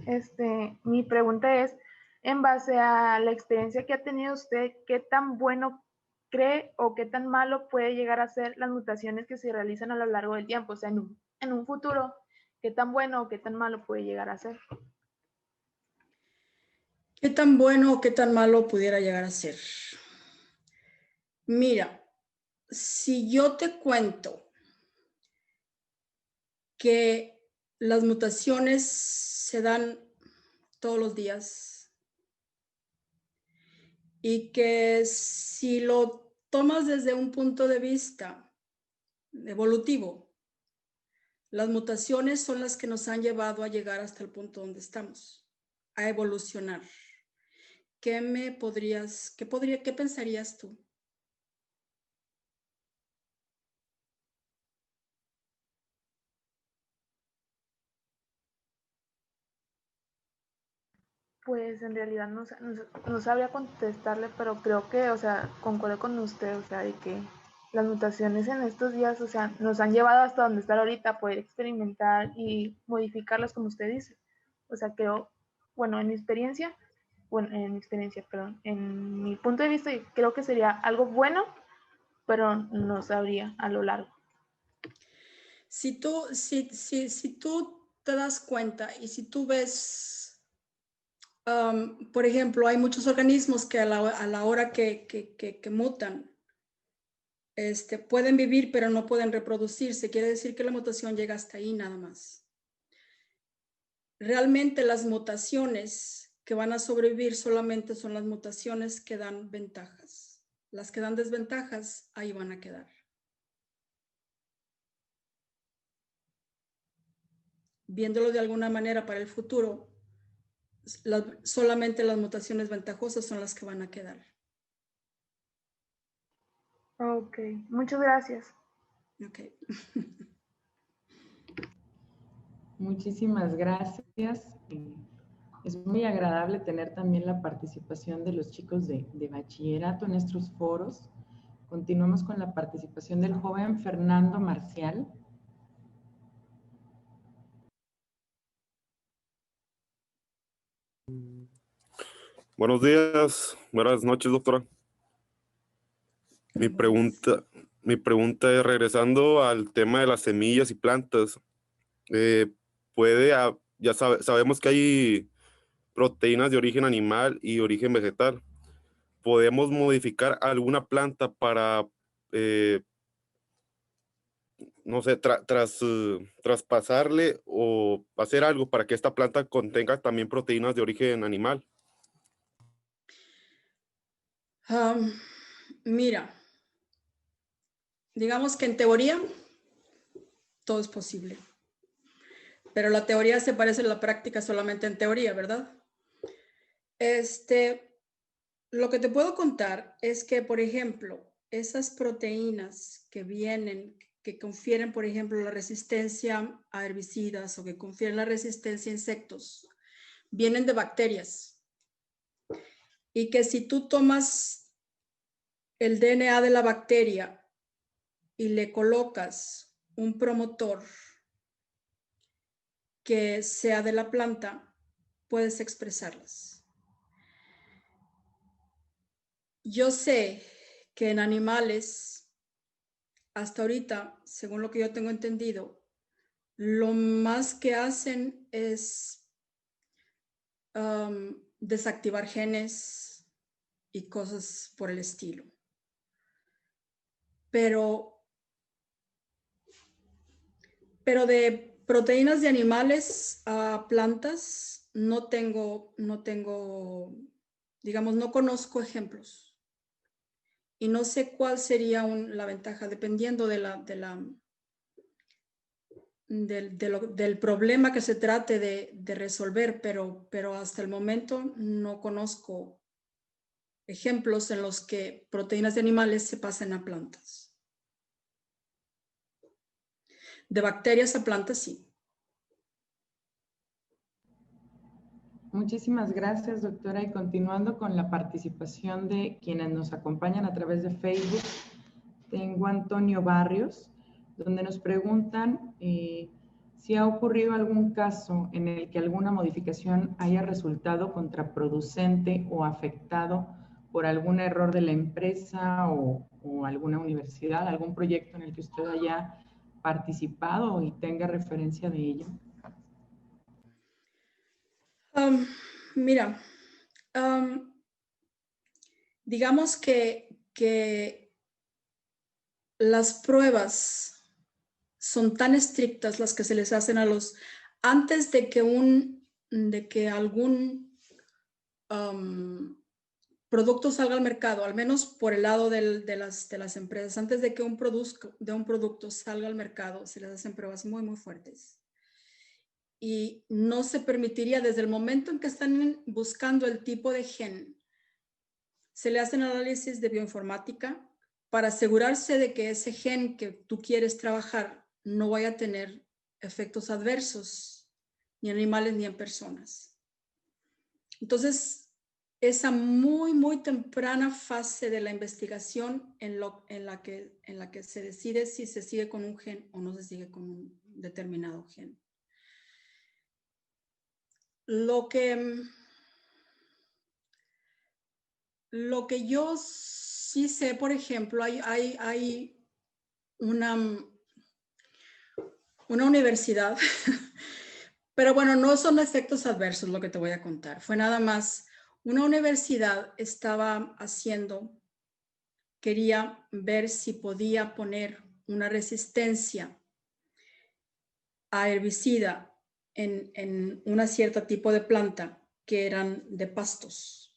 Mi pregunta es, en base a la experiencia que ha tenido usted, ¿qué tan bueno cree o qué tan malo puede llegar a ser las mutaciones que se realizan a lo largo del tiempo? O sea, en un futuro, ¿Qué tan bueno o qué tan malo puede llegar a ser? ¿Qué tan bueno o qué tan malo pudiera llegar a ser? Mira, si yo te cuento que las mutaciones se dan todos los días y que si lo tomas desde un punto de vista evolutivo, las mutaciones son las que nos han llevado a llegar hasta el punto donde estamos, a evolucionar. ¿Qué pensarías tú? Pues en realidad no sabría contestarle, pero creo que, o sea, concuerdo con usted, o sea, de que las mutaciones en estos días, o sea, nos han llevado hasta donde está ahorita, poder experimentar y modificarlas como usted dice. O sea, creo, bueno, perdón, en mi punto de vista, creo que sería algo bueno, pero no sabría a lo largo. Si tú te das cuenta y si tú ves, por ejemplo, hay muchos organismos que a la hora que mutan, pueden vivir pero no pueden reproducirse. Quiere decir que la mutación llega hasta ahí nada más. Realmente las mutaciones que van a sobrevivir solamente son las mutaciones que dan ventajas. Las que dan desventajas, ahí van a quedar. Viéndolo de alguna manera para el futuro, solamente las mutaciones ventajosas son las que van a quedar. Ok, muchas gracias. Ok. Muchísimas gracias. Es muy agradable tener también la participación de los chicos de bachillerato en nuestros foros. Continuamos con la participación del joven Fernando Marcial. Buenos días, buenas noches, doctora. Mi pregunta es, regresando al tema de las semillas y plantas, sabemos que hay proteínas de origen animal y origen vegetal. ¿Podemos modificar alguna planta para, no sé, traspasarle o hacer algo para que esta planta contenga también proteínas de origen animal? Mira, digamos que en teoría todo es posible, pero la teoría se parece a la práctica solamente en teoría, ¿verdad? Lo que te puedo contar es que, por ejemplo, esas proteínas que vienen, que confieren, por ejemplo, la resistencia a herbicidas o que confieren la resistencia a insectos, vienen de bacterias. Y que si tú tomas el DNA de la bacteria y le colocas un promotor que sea de la planta, puedes expresarlas. Yo sé que en animales, hasta ahorita, según lo que yo tengo entendido, lo más que hacen es desactivar genes y cosas por el estilo. Pero de proteínas de animales a plantas no tengo, digamos, no conozco ejemplos. Y no sé cuál sería la ventaja, dependiendo del problema que se trate de resolver, pero hasta el momento no conozco ejemplos en los que proteínas de animales se pasen a plantas. De bacterias a plantas, sí. Muchísimas gracias, doctora. Y continuando con la participación de quienes nos acompañan a través de Facebook, tengo a Antonio Barrios, donde nos preguntan si ha ocurrido algún caso en el que alguna modificación haya resultado contraproducente o afectado por algún error de la empresa o alguna universidad, algún proyecto en el que usted haya participado y tenga referencia de ello. Mira, digamos que las pruebas son tan estrictas las que se les hacen a los, antes de que algún producto salga al mercado, al menos por el lado de las empresas, antes de que un producto salga al mercado, se les hacen pruebas muy, muy fuertes. Y no se permitiría, desde el momento en que están buscando el tipo de gen, se le hacen análisis de bioinformática para asegurarse de que ese gen que tú quieres trabajar no vaya a tener efectos adversos ni en animales ni en personas. Entonces, esa muy, muy temprana fase de la investigación en la que se decide si se sigue con un gen o no se sigue con un determinado gen. Lo que yo sí sé, por ejemplo, hay una universidad, pero bueno, no son efectos adversos lo que te voy a contar. Fue nada más, una universidad estaba quería ver si podía poner una resistencia a herbicida en una cierta tipo de planta que eran de pastos,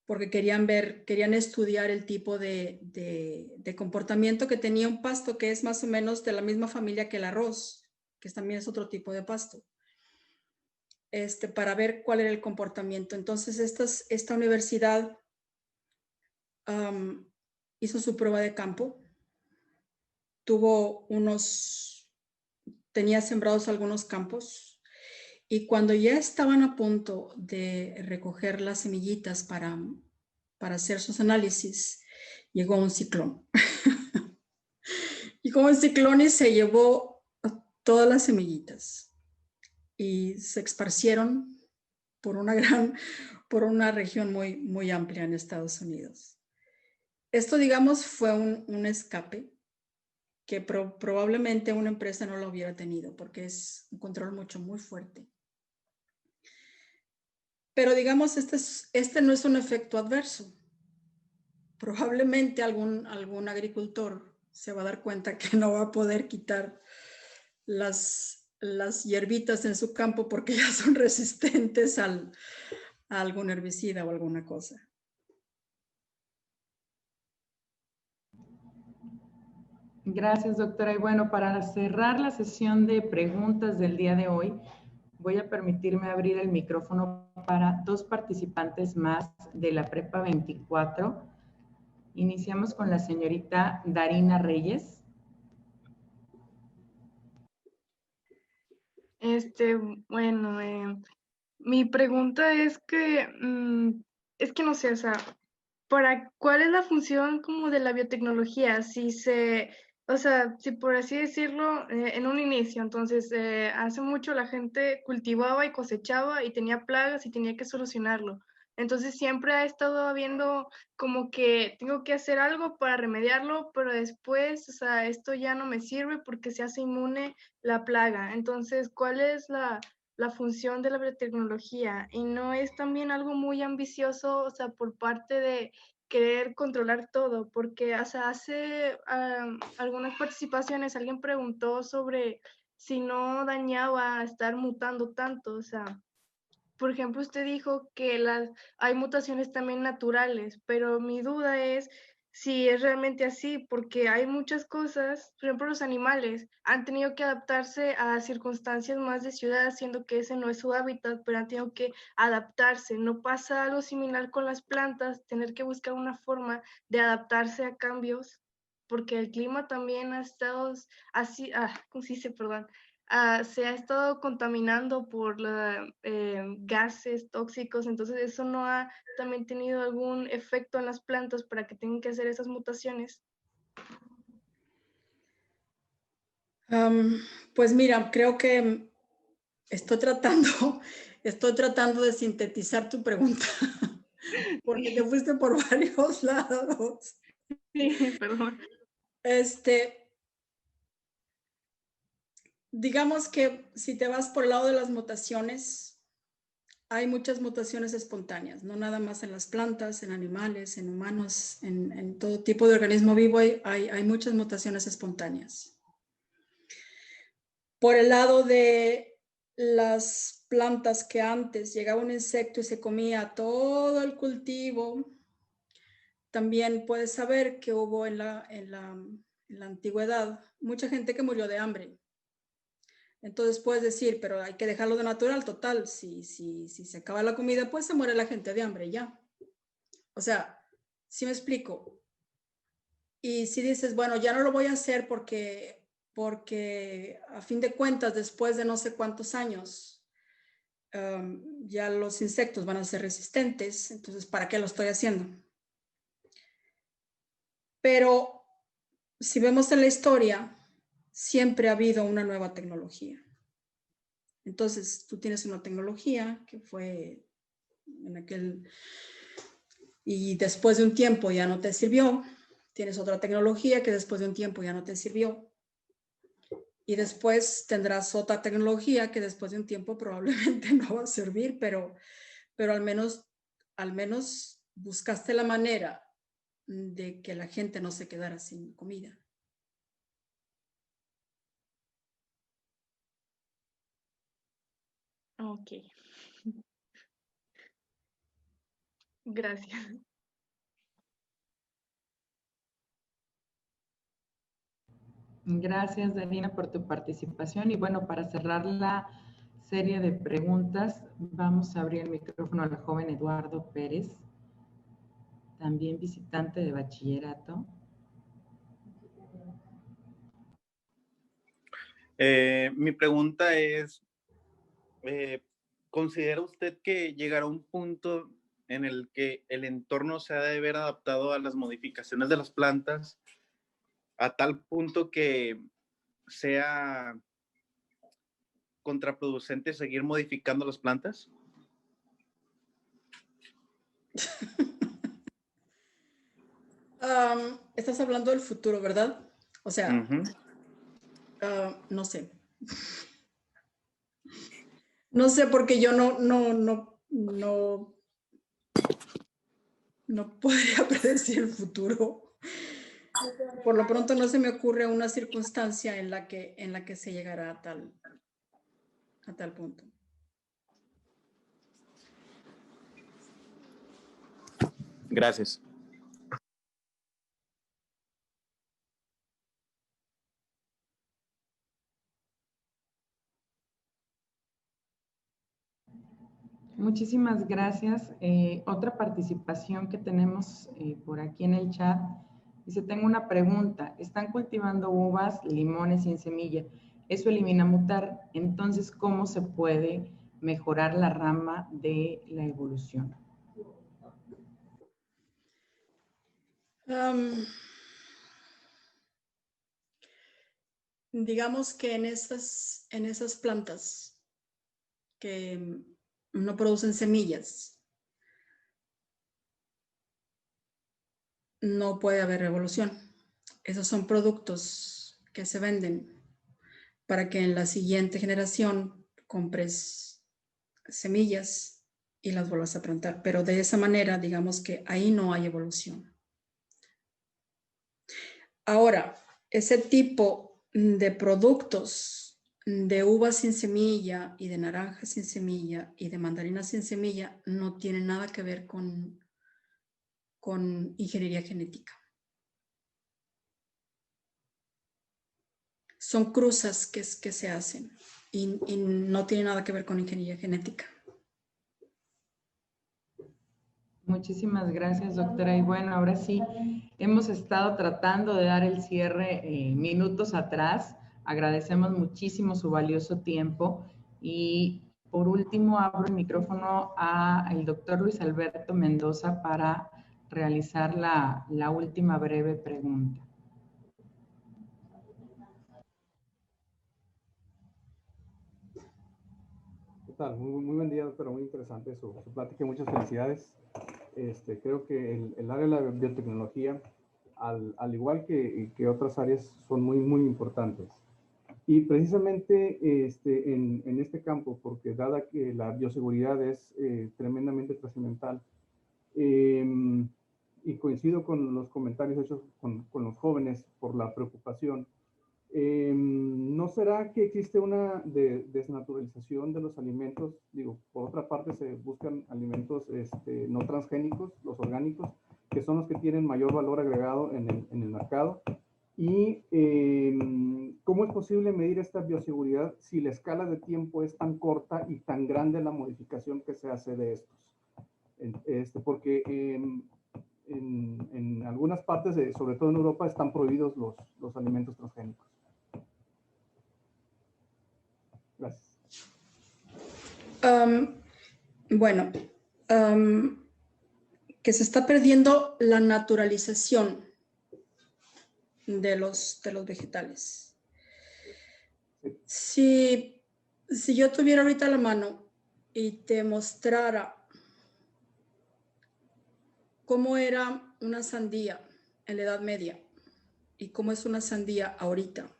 porque querían estudiar el tipo de comportamiento que tenía un pasto que es más o menos de la misma familia que el arroz, que también es otro tipo de pasto, para ver cuál era el comportamiento. Entonces, esta universidad hizo su prueba de campo, tenía sembrados algunos campos, y cuando ya estaban a punto de recoger las semillitas para hacer sus análisis, llegó un ciclón. Llegó un ciclón y se llevó todas las semillitas y se esparcieron por una región muy, muy amplia en Estados Unidos. Esto, digamos, fue un escape que probablemente una empresa no lo hubiera tenido porque es un control muy fuerte. Pero digamos, este no es un efecto adverso. Probablemente algún agricultor se va a dar cuenta que no va a poder quitar las hierbitas en su campo porque ya son resistentes a algún herbicida o alguna cosa. Gracias, doctora. Y bueno, para cerrar la sesión de preguntas del día de hoy, voy a permitirme abrir el micrófono para 2 participantes más de la Prepa 24. Iniciamos con la señorita Darina Reyes. Bueno, mi pregunta es que no sé, o sea, ¿cuál es la función como de la biotecnología? O sea, si por así decirlo, en un inicio, entonces, hace mucho la gente cultivaba y cosechaba y tenía plagas y tenía que solucionarlo. Entonces siempre ha estado habiendo como que tengo que hacer algo para remediarlo, pero después, o sea, esto ya no me sirve porque se hace inmune la plaga. Entonces, ¿cuál es la función de la biotecnología? Y no es también algo muy ambicioso, o sea, por parte de querer controlar todo, porque o sea, hace algunas participaciones alguien preguntó sobre si no dañaba estar mutando tanto, o sea, por ejemplo, usted dijo que hay mutaciones también naturales, pero mi duda es si es realmente así, porque hay muchas cosas, por ejemplo, los animales han tenido que adaptarse a circunstancias más de ciudad, siendo que ese no es su hábitat, pero han tenido que adaptarse. ¿No pasa algo similar con las plantas, tener que buscar una forma de adaptarse a cambios? Porque el clima también ha estado así, ¿cómo se dice? Perdón. Se ha estado contaminando por gases tóxicos, entonces eso no ha también tenido algún efecto en las plantas para que tengan que hacer esas mutaciones. Pues mira, creo que estoy tratando de sintetizar tu pregunta porque te fuiste por varios lados. Sí, perdón. Digamos que si te vas por el lado de las mutaciones, hay muchas mutaciones espontáneas, no nada más en las plantas, en animales, en humanos, en todo tipo de organismo vivo hay muchas mutaciones espontáneas. Por el lado de las plantas que antes llegaba un insecto y se comía todo el cultivo, también puedes saber que hubo en la antigüedad mucha gente que murió de hambre. Entonces puedes decir, pero hay que dejarlo de natural, total. Si se acaba la comida, pues se muere la gente de hambre ya. O sea, ¿sí me explico? Y si dices, bueno, ya no lo voy a hacer porque a fin de cuentas, después de no sé cuántos años, ya los insectos van a ser resistentes, entonces, ¿para qué lo estoy haciendo? Pero si vemos en la historia, siempre ha habido una nueva tecnología. Entonces, tú tienes una tecnología que fue en aquel, y después de un tiempo ya no te sirvió. Tienes otra tecnología que después de un tiempo ya no te sirvió. Y después tendrás otra tecnología que después de un tiempo probablemente no va a servir, pero al menos buscaste la manera de que la gente no se quedara sin comida. Ok. Gracias. Gracias, Darina, por tu participación. Y bueno, para cerrar la serie de preguntas, vamos a abrir el micrófono al joven Eduardo Pérez, también visitante de bachillerato. Mi pregunta es, ¿considera usted que llegará un punto en el que el entorno se ha de ver adaptado a las modificaciones de las plantas a tal punto que sea contraproducente seguir modificando las plantas? Estás hablando del futuro, ¿verdad? O sea, no sé. No sé porque yo no podría predecir el futuro. Por lo pronto no se me ocurre una circunstancia en la que se llegará a tal punto. Gracias. Muchísimas gracias. Otra participación que tenemos por aquí en el chat. Dice, tengo una pregunta. Están cultivando uvas, limones sin semilla. Eso elimina mutar. Entonces, ¿cómo se puede mejorar la rama de la evolución? Digamos que en esas plantas que no producen semillas, no puede haber evolución. Esos son productos que se venden para que en la siguiente generación compres semillas y las vuelvas a plantar. Pero de esa manera, digamos que ahí no hay evolución. Ahora, ese tipo de productos de uvas sin semilla y de naranjas sin semilla y de mandarinas sin semilla no tienen nada que ver con ingeniería genética. Son cruzas que se hacen y no tienen nada que ver con ingeniería genética. Muchísimas gracias, doctora. Y bueno, ahora sí, hemos estado tratando de dar el cierre minutos atrás. Agradecemos muchísimo su valioso tiempo. Y por último, abro el micrófono al doctor Luis Alberto Mendoza para realizar la última breve pregunta. ¿Qué tal? Muy buen día, doctora. Muy interesante su plática. Muchas felicidades. Creo que el área de la biotecnología, al igual que otras áreas, son muy importantes. Y precisamente en este campo, porque dada que la bioseguridad es tremendamente trascendental, y coincido con los comentarios hechos con los jóvenes por la preocupación, ¿no será que existe una desnaturalización de los alimentos? Digo, por otra parte se buscan alimentos no transgénicos, los orgánicos, que son los que tienen mayor valor agregado en el mercado. Y ¿cómo es posible medir esta bioseguridad si la escala de tiempo es tan corta y tan grande la modificación que se hace de estos? Porque en algunas partes, sobre todo en Europa, están prohibidos los alimentos transgénicos. Gracias. Bueno, que se está perdiendo la naturalización de los vegetales. Si yo tuviera ahorita la mano y te mostrara cómo era una sandía en la Edad Media y cómo es una sandía ahorita,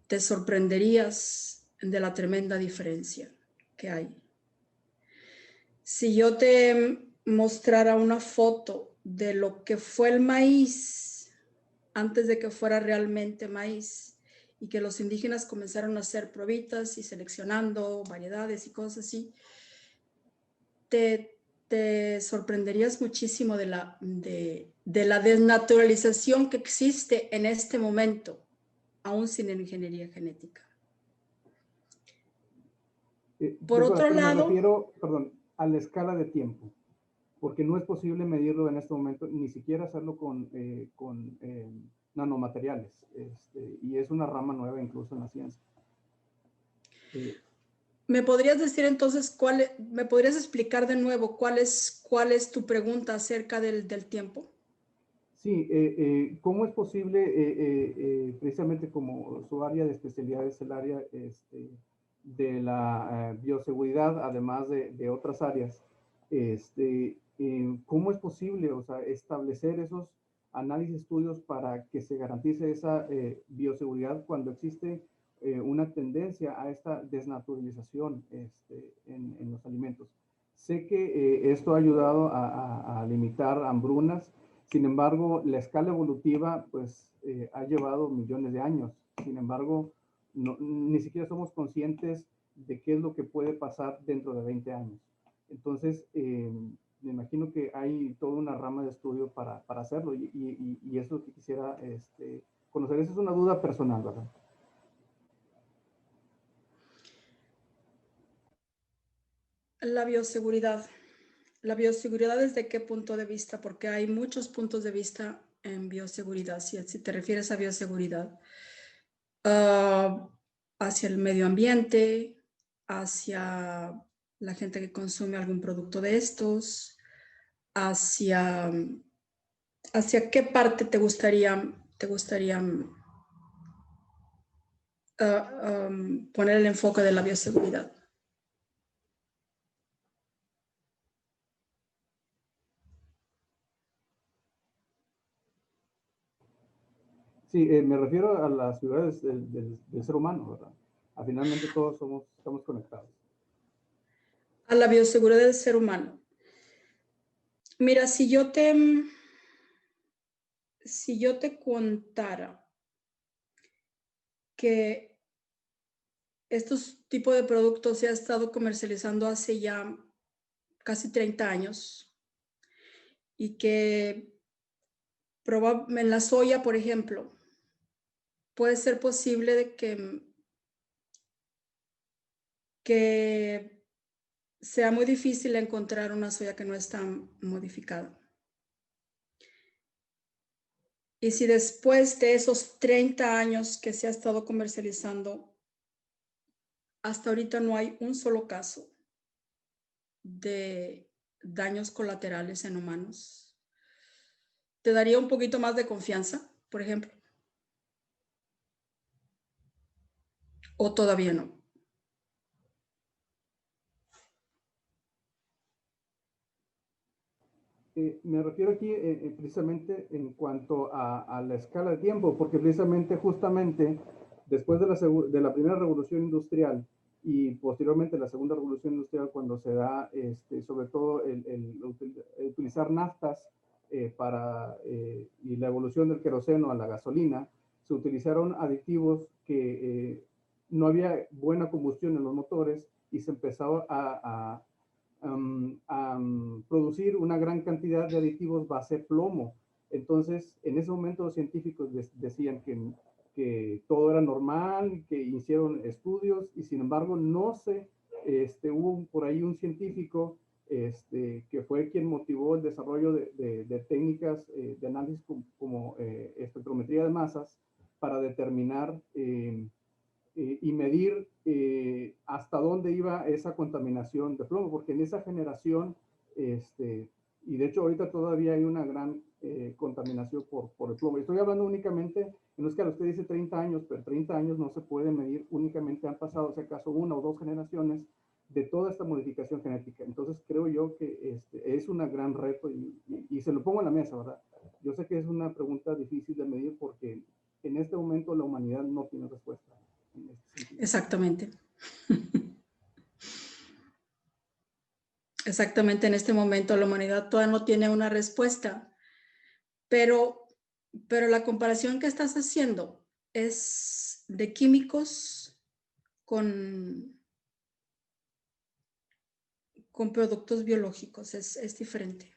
te sorprenderías de la tremenda diferencia que hay. Si yo te mostrara una foto de lo que fue el maíz antes de que fuera realmente maíz y que los indígenas comenzaron a hacer probitas y seleccionando variedades y cosas así, te sorprenderías muchísimo de la desnaturalización que existe en este momento, aún sin ingeniería genética. Por otro lado, me refiero, perdón, a la escala de tiempo, porque no es posible medirlo en este momento, ni siquiera hacerlo con nanomateriales, y es una rama nueva incluso en la ciencia. ¿Me podrías decir entonces me podrías explicar de nuevo cuál es tu pregunta acerca del tiempo? Sí, ¿cómo es posible, precisamente como su área de especialidad es el área de la bioseguridad, además de otras áreas, ¿cómo es posible, o sea, establecer esos análisis, estudios para que se garantice esa bioseguridad cuando existe una tendencia a esta desnaturalización en los alimentos? Sé que esto ha ayudado a limitar hambrunas. Sin embargo, la escala evolutiva pues ha llevado millones de años. Sin embargo, ni siquiera somos conscientes de qué es lo que puede pasar dentro de 20 años. Entonces, me imagino que hay toda una rama de estudio para hacerlo y eso es lo que quisiera conocer. Esa es una duda personal, ¿verdad? La bioseguridad. ¿La bioseguridad desde qué punto de vista? Porque hay muchos puntos de vista en bioseguridad. Si te refieres a bioseguridad, hacia el medio ambiente, hacia la gente que consume algún producto de estos, hacia qué parte te gustaría poner el enfoque de la bioseguridad. Sí, me refiero a las ciudades del ser humano, ¿verdad? Finalmente todos estamos conectados. A la bioseguridad del ser humano. Mira, si yo te contara que estos tipos de productos se ha estado comercializando hace ya casi 30 años y que en la soya, por ejemplo, puede ser posible de que sea muy difícil encontrar una soya que no está modificada. Y si después de esos 30 años que se ha estado comercializando, hasta ahorita no hay un solo caso de daños colaterales en humanos, ¿te daría un poquito más de confianza, por ejemplo? ¿O todavía no? Me refiero aquí precisamente en cuanto a la escala de tiempo, porque precisamente justamente Después de la primera revolución industrial y posteriormente la segunda revolución industrial, cuando se da sobre todo el utilizar naftas y la evolución del queroseno a la gasolina, se utilizaron aditivos que no había buena combustión en los motores y se empezó a producir una gran cantidad de aditivos base plomo. Entonces, en ese momento los científicos decían que todo era normal, que hicieron estudios y sin embargo no se, hubo por ahí un científico que fue quien motivó el desarrollo de técnicas de análisis como espectrometría de masas para determinar y medir hasta dónde iba esa contaminación de plomo, porque en esa generación, y de hecho ahorita todavía hay una gran contaminación por el plomo. Estoy hablando únicamente, no es que usted dice 30 años, pero 30 años no se puede medir únicamente, han pasado si acaso 1 o 2 generaciones de toda esta modificación genética. Entonces creo yo que es un gran reto y se lo pongo en la mesa, ¿verdad? Yo sé que es una pregunta difícil de medir porque en este momento la humanidad no tiene respuesta. Exactamente. Exactamente, en este momento la humanidad todavía no tiene una respuesta, pero la comparación que estás haciendo es de químicos con productos biológicos, es diferente,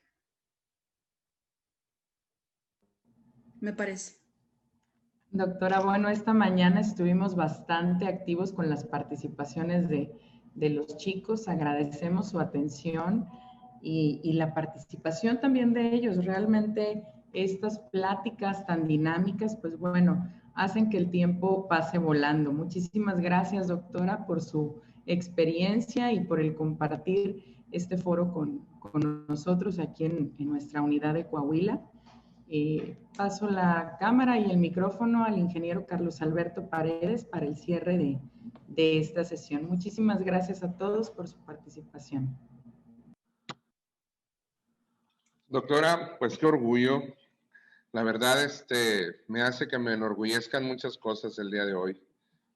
me parece. Doctora, bueno, esta mañana estuvimos bastante activos con las participaciones de los chicos. Agradecemos su atención y la participación también de ellos. Realmente estas pláticas tan dinámicas, pues bueno, hacen que el tiempo pase volando. Muchísimas gracias, doctora, por su experiencia y por el compartir este foro con nosotros aquí en nuestra unidad de Coahuila. Paso la cámara y el micrófono al ingeniero Carlos Alberto Paredes para el cierre de esta sesión. Muchísimas gracias a todos por su participación. Doctora, pues qué orgullo. La verdad, me hace que me enorgullezcan muchas cosas el día de hoy.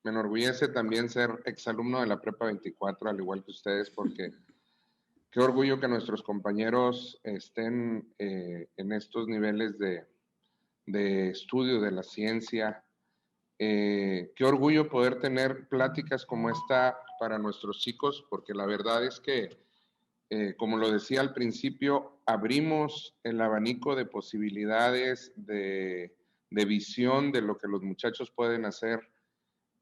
Me enorgullece también ser exalumno de la Prepa 24, al igual que ustedes, porque qué orgullo que nuestros compañeros estén en estos niveles de estudio de la ciencia. Qué orgullo poder tener pláticas como esta para nuestros chicos, porque la verdad es que, como lo decía al principio, abrimos el abanico de posibilidades, de visión de lo que los muchachos pueden hacer.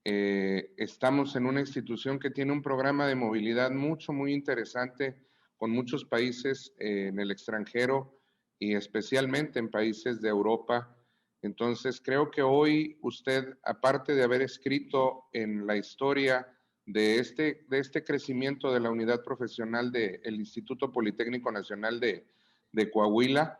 Estamos en una institución que tiene un programa de movilidad muy interesante con muchos países en el extranjero y especialmente en países de Europa. Entonces, creo que hoy usted, aparte de haber escrito en la historia de este crecimiento de la unidad profesional del Instituto Politécnico Nacional de Coahuila,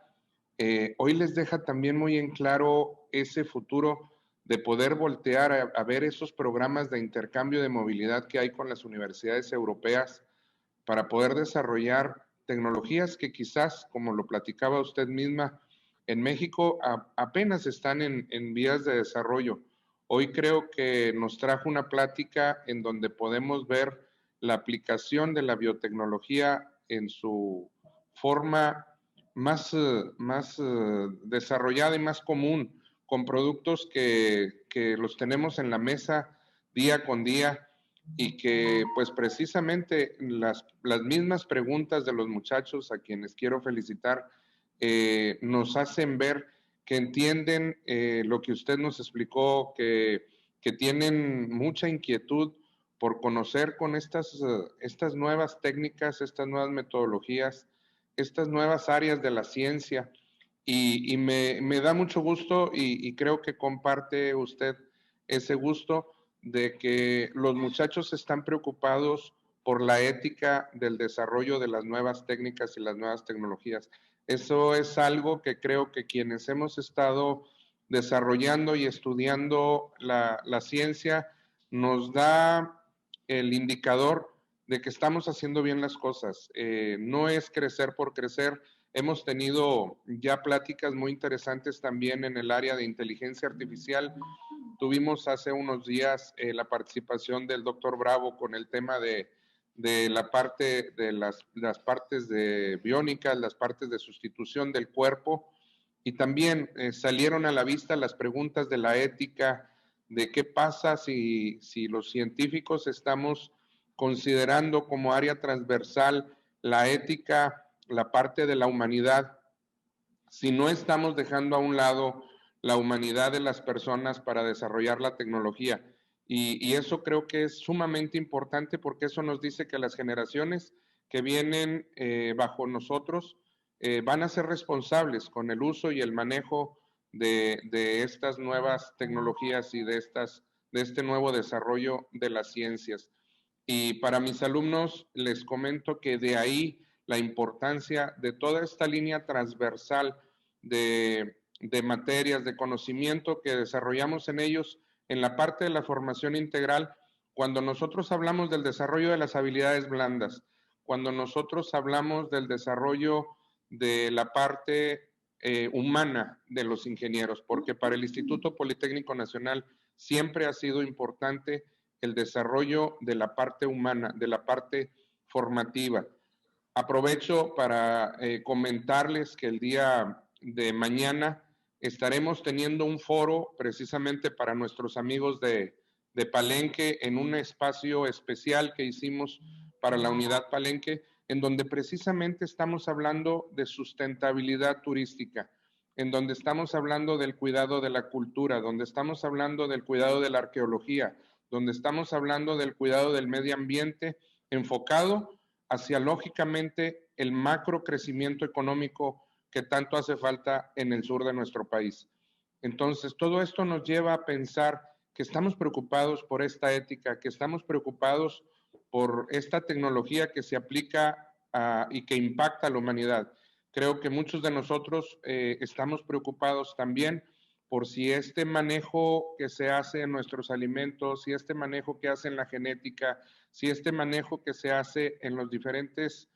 hoy les deja también muy en claro ese futuro de poder voltear a ver esos programas de intercambio de movilidad que hay con las universidades europeas para poder desarrollar tecnologías que quizás, como lo platicaba usted misma, en México apenas están en vías de desarrollo. Hoy creo que nos trajo una plática en donde podemos ver la aplicación de la biotecnología en su forma más desarrollada y más común, con productos que los tenemos en la mesa día con día y que pues precisamente las mismas preguntas de los muchachos, a quienes quiero felicitar, nos hacen ver que entienden lo que usted nos explicó, que tienen mucha inquietud por conocer con estas nuevas técnicas, estas nuevas metodologías, estas nuevas áreas de la ciencia. Y me da mucho gusto y creo que comparte usted ese gusto de que los muchachos están preocupados por la ética del desarrollo de las nuevas técnicas y las nuevas tecnologías. Eso es algo que creo que quienes hemos estado desarrollando y estudiando la ciencia nos da el indicador de que estamos haciendo bien las cosas. No es crecer por crecer. Hemos tenido ya pláticas muy interesantes también en el área de inteligencia artificial, tuvimos hace unos días la participación del doctor Bravo con el tema de la parte de las partes de biónicas, las partes de sustitución del cuerpo, y también salieron a la vista las preguntas de la ética, de qué pasa si los científicos estamos considerando como área transversal la ética, la parte de la humanidad, si no estamos dejando a un lado la humanidad de las personas para desarrollar la tecnología. Y eso creo que es sumamente importante, porque eso nos dice que las generaciones que vienen bajo nosotros van a ser responsables con el uso y el manejo de estas nuevas tecnologías y de este nuevo desarrollo de las ciencias. Y para mis alumnos les comento que de ahí la importancia de toda esta línea transversal de materias, de conocimiento que desarrollamos en ellos en la parte de la formación integral. Cuando nosotros hablamos del desarrollo de las habilidades blandas, cuando nosotros hablamos del desarrollo de la parte humana de los ingenieros, porque para el Instituto Politécnico Nacional siempre ha sido importante el desarrollo de la parte humana, de la parte formativa. Aprovecho para comentarles que el día de mañana estaremos teniendo un foro precisamente para nuestros amigos de Palenque, en un espacio especial que hicimos para la unidad Palenque, en donde precisamente estamos hablando de sustentabilidad turística, en donde estamos hablando del cuidado de la cultura, donde estamos hablando del cuidado de la arqueología, donde estamos hablando del cuidado del medio ambiente, enfocado hacia, lógicamente, el macro crecimiento económico que tanto hace falta en el sur de nuestro país. Entonces, todo esto nos lleva a pensar que estamos preocupados por esta ética, que estamos preocupados por esta tecnología que se aplica y que impacta a la humanidad. Creo que muchos de nosotros estamos preocupados también por si este manejo que se hace en nuestros alimentos, si este manejo que hace en la genética, si este manejo que se hace en los diferentes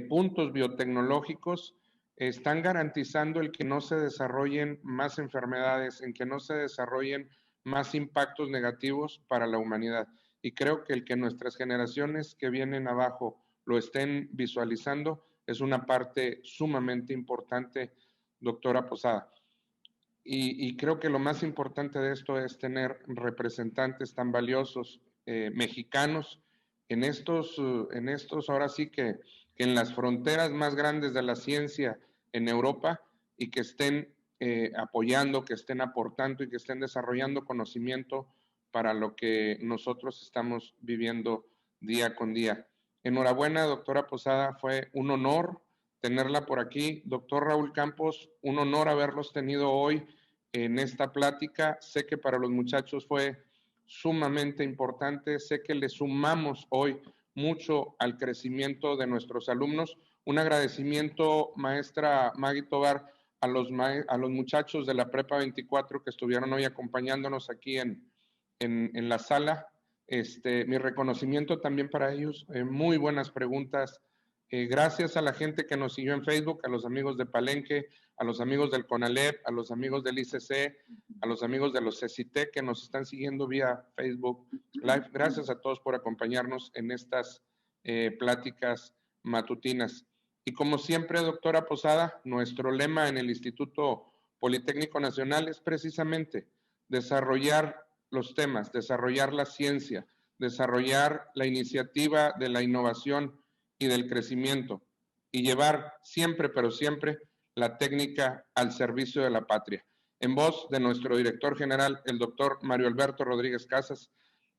puntos biotecnológicos, están garantizando el que no se desarrollen más enfermedades, en que no se desarrollen más impactos negativos para la humanidad. Y creo que el que nuestras generaciones que vienen abajo lo estén visualizando es una parte sumamente importante, doctora Posada. Y creo que lo más importante de esto es tener representantes tan valiosos mexicanos en estos, ahora sí que en las fronteras más grandes de la ciencia en Europa, y que estén apoyando, que estén aportando y que estén desarrollando conocimiento para lo que nosotros estamos viviendo día con día. Enhorabuena, doctora Posada, fue un honor tenerla por aquí. Doctor Raúl Campos, un honor haberlos tenido hoy en esta plática. Sé que para los muchachos fue sumamente importante, sé que le sumamos hoy mucho al crecimiento de nuestros alumnos. Un agradecimiento, maestra Maggie Tobar, a los muchachos de la Prepa 24 que estuvieron hoy acompañándonos aquí en la sala. Mi reconocimiento también para ellos, muy buenas preguntas. Gracias a la gente que nos siguió en Facebook, a los amigos de Palenque, a los amigos del CONALEP, a los amigos del ICC, a los amigos de los CECITEC que nos están siguiendo vía Facebook Live. Gracias a todos por acompañarnos en estas pláticas matutinas. Y como siempre, doctora Posada, nuestro lema en el Instituto Politécnico Nacional es precisamente desarrollar los temas, desarrollar la ciencia, desarrollar la iniciativa de la innovación y del crecimiento, y llevar siempre, pero siempre, la técnica al servicio de la patria. En voz de nuestro director general, el doctor Mario Alberto Rodríguez Casas,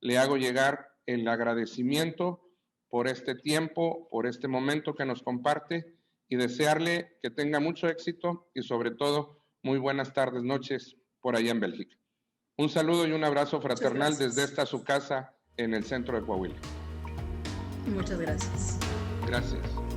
le hago llegar el agradecimiento por este tiempo, por este momento que nos comparte, y desearle que tenga mucho éxito y sobre todo muy buenas tardes, noches por allá en Bélgica. Un saludo y un abrazo fraternal desde esta su casa en el centro de Coahuila. Muchas gracias. Gracias.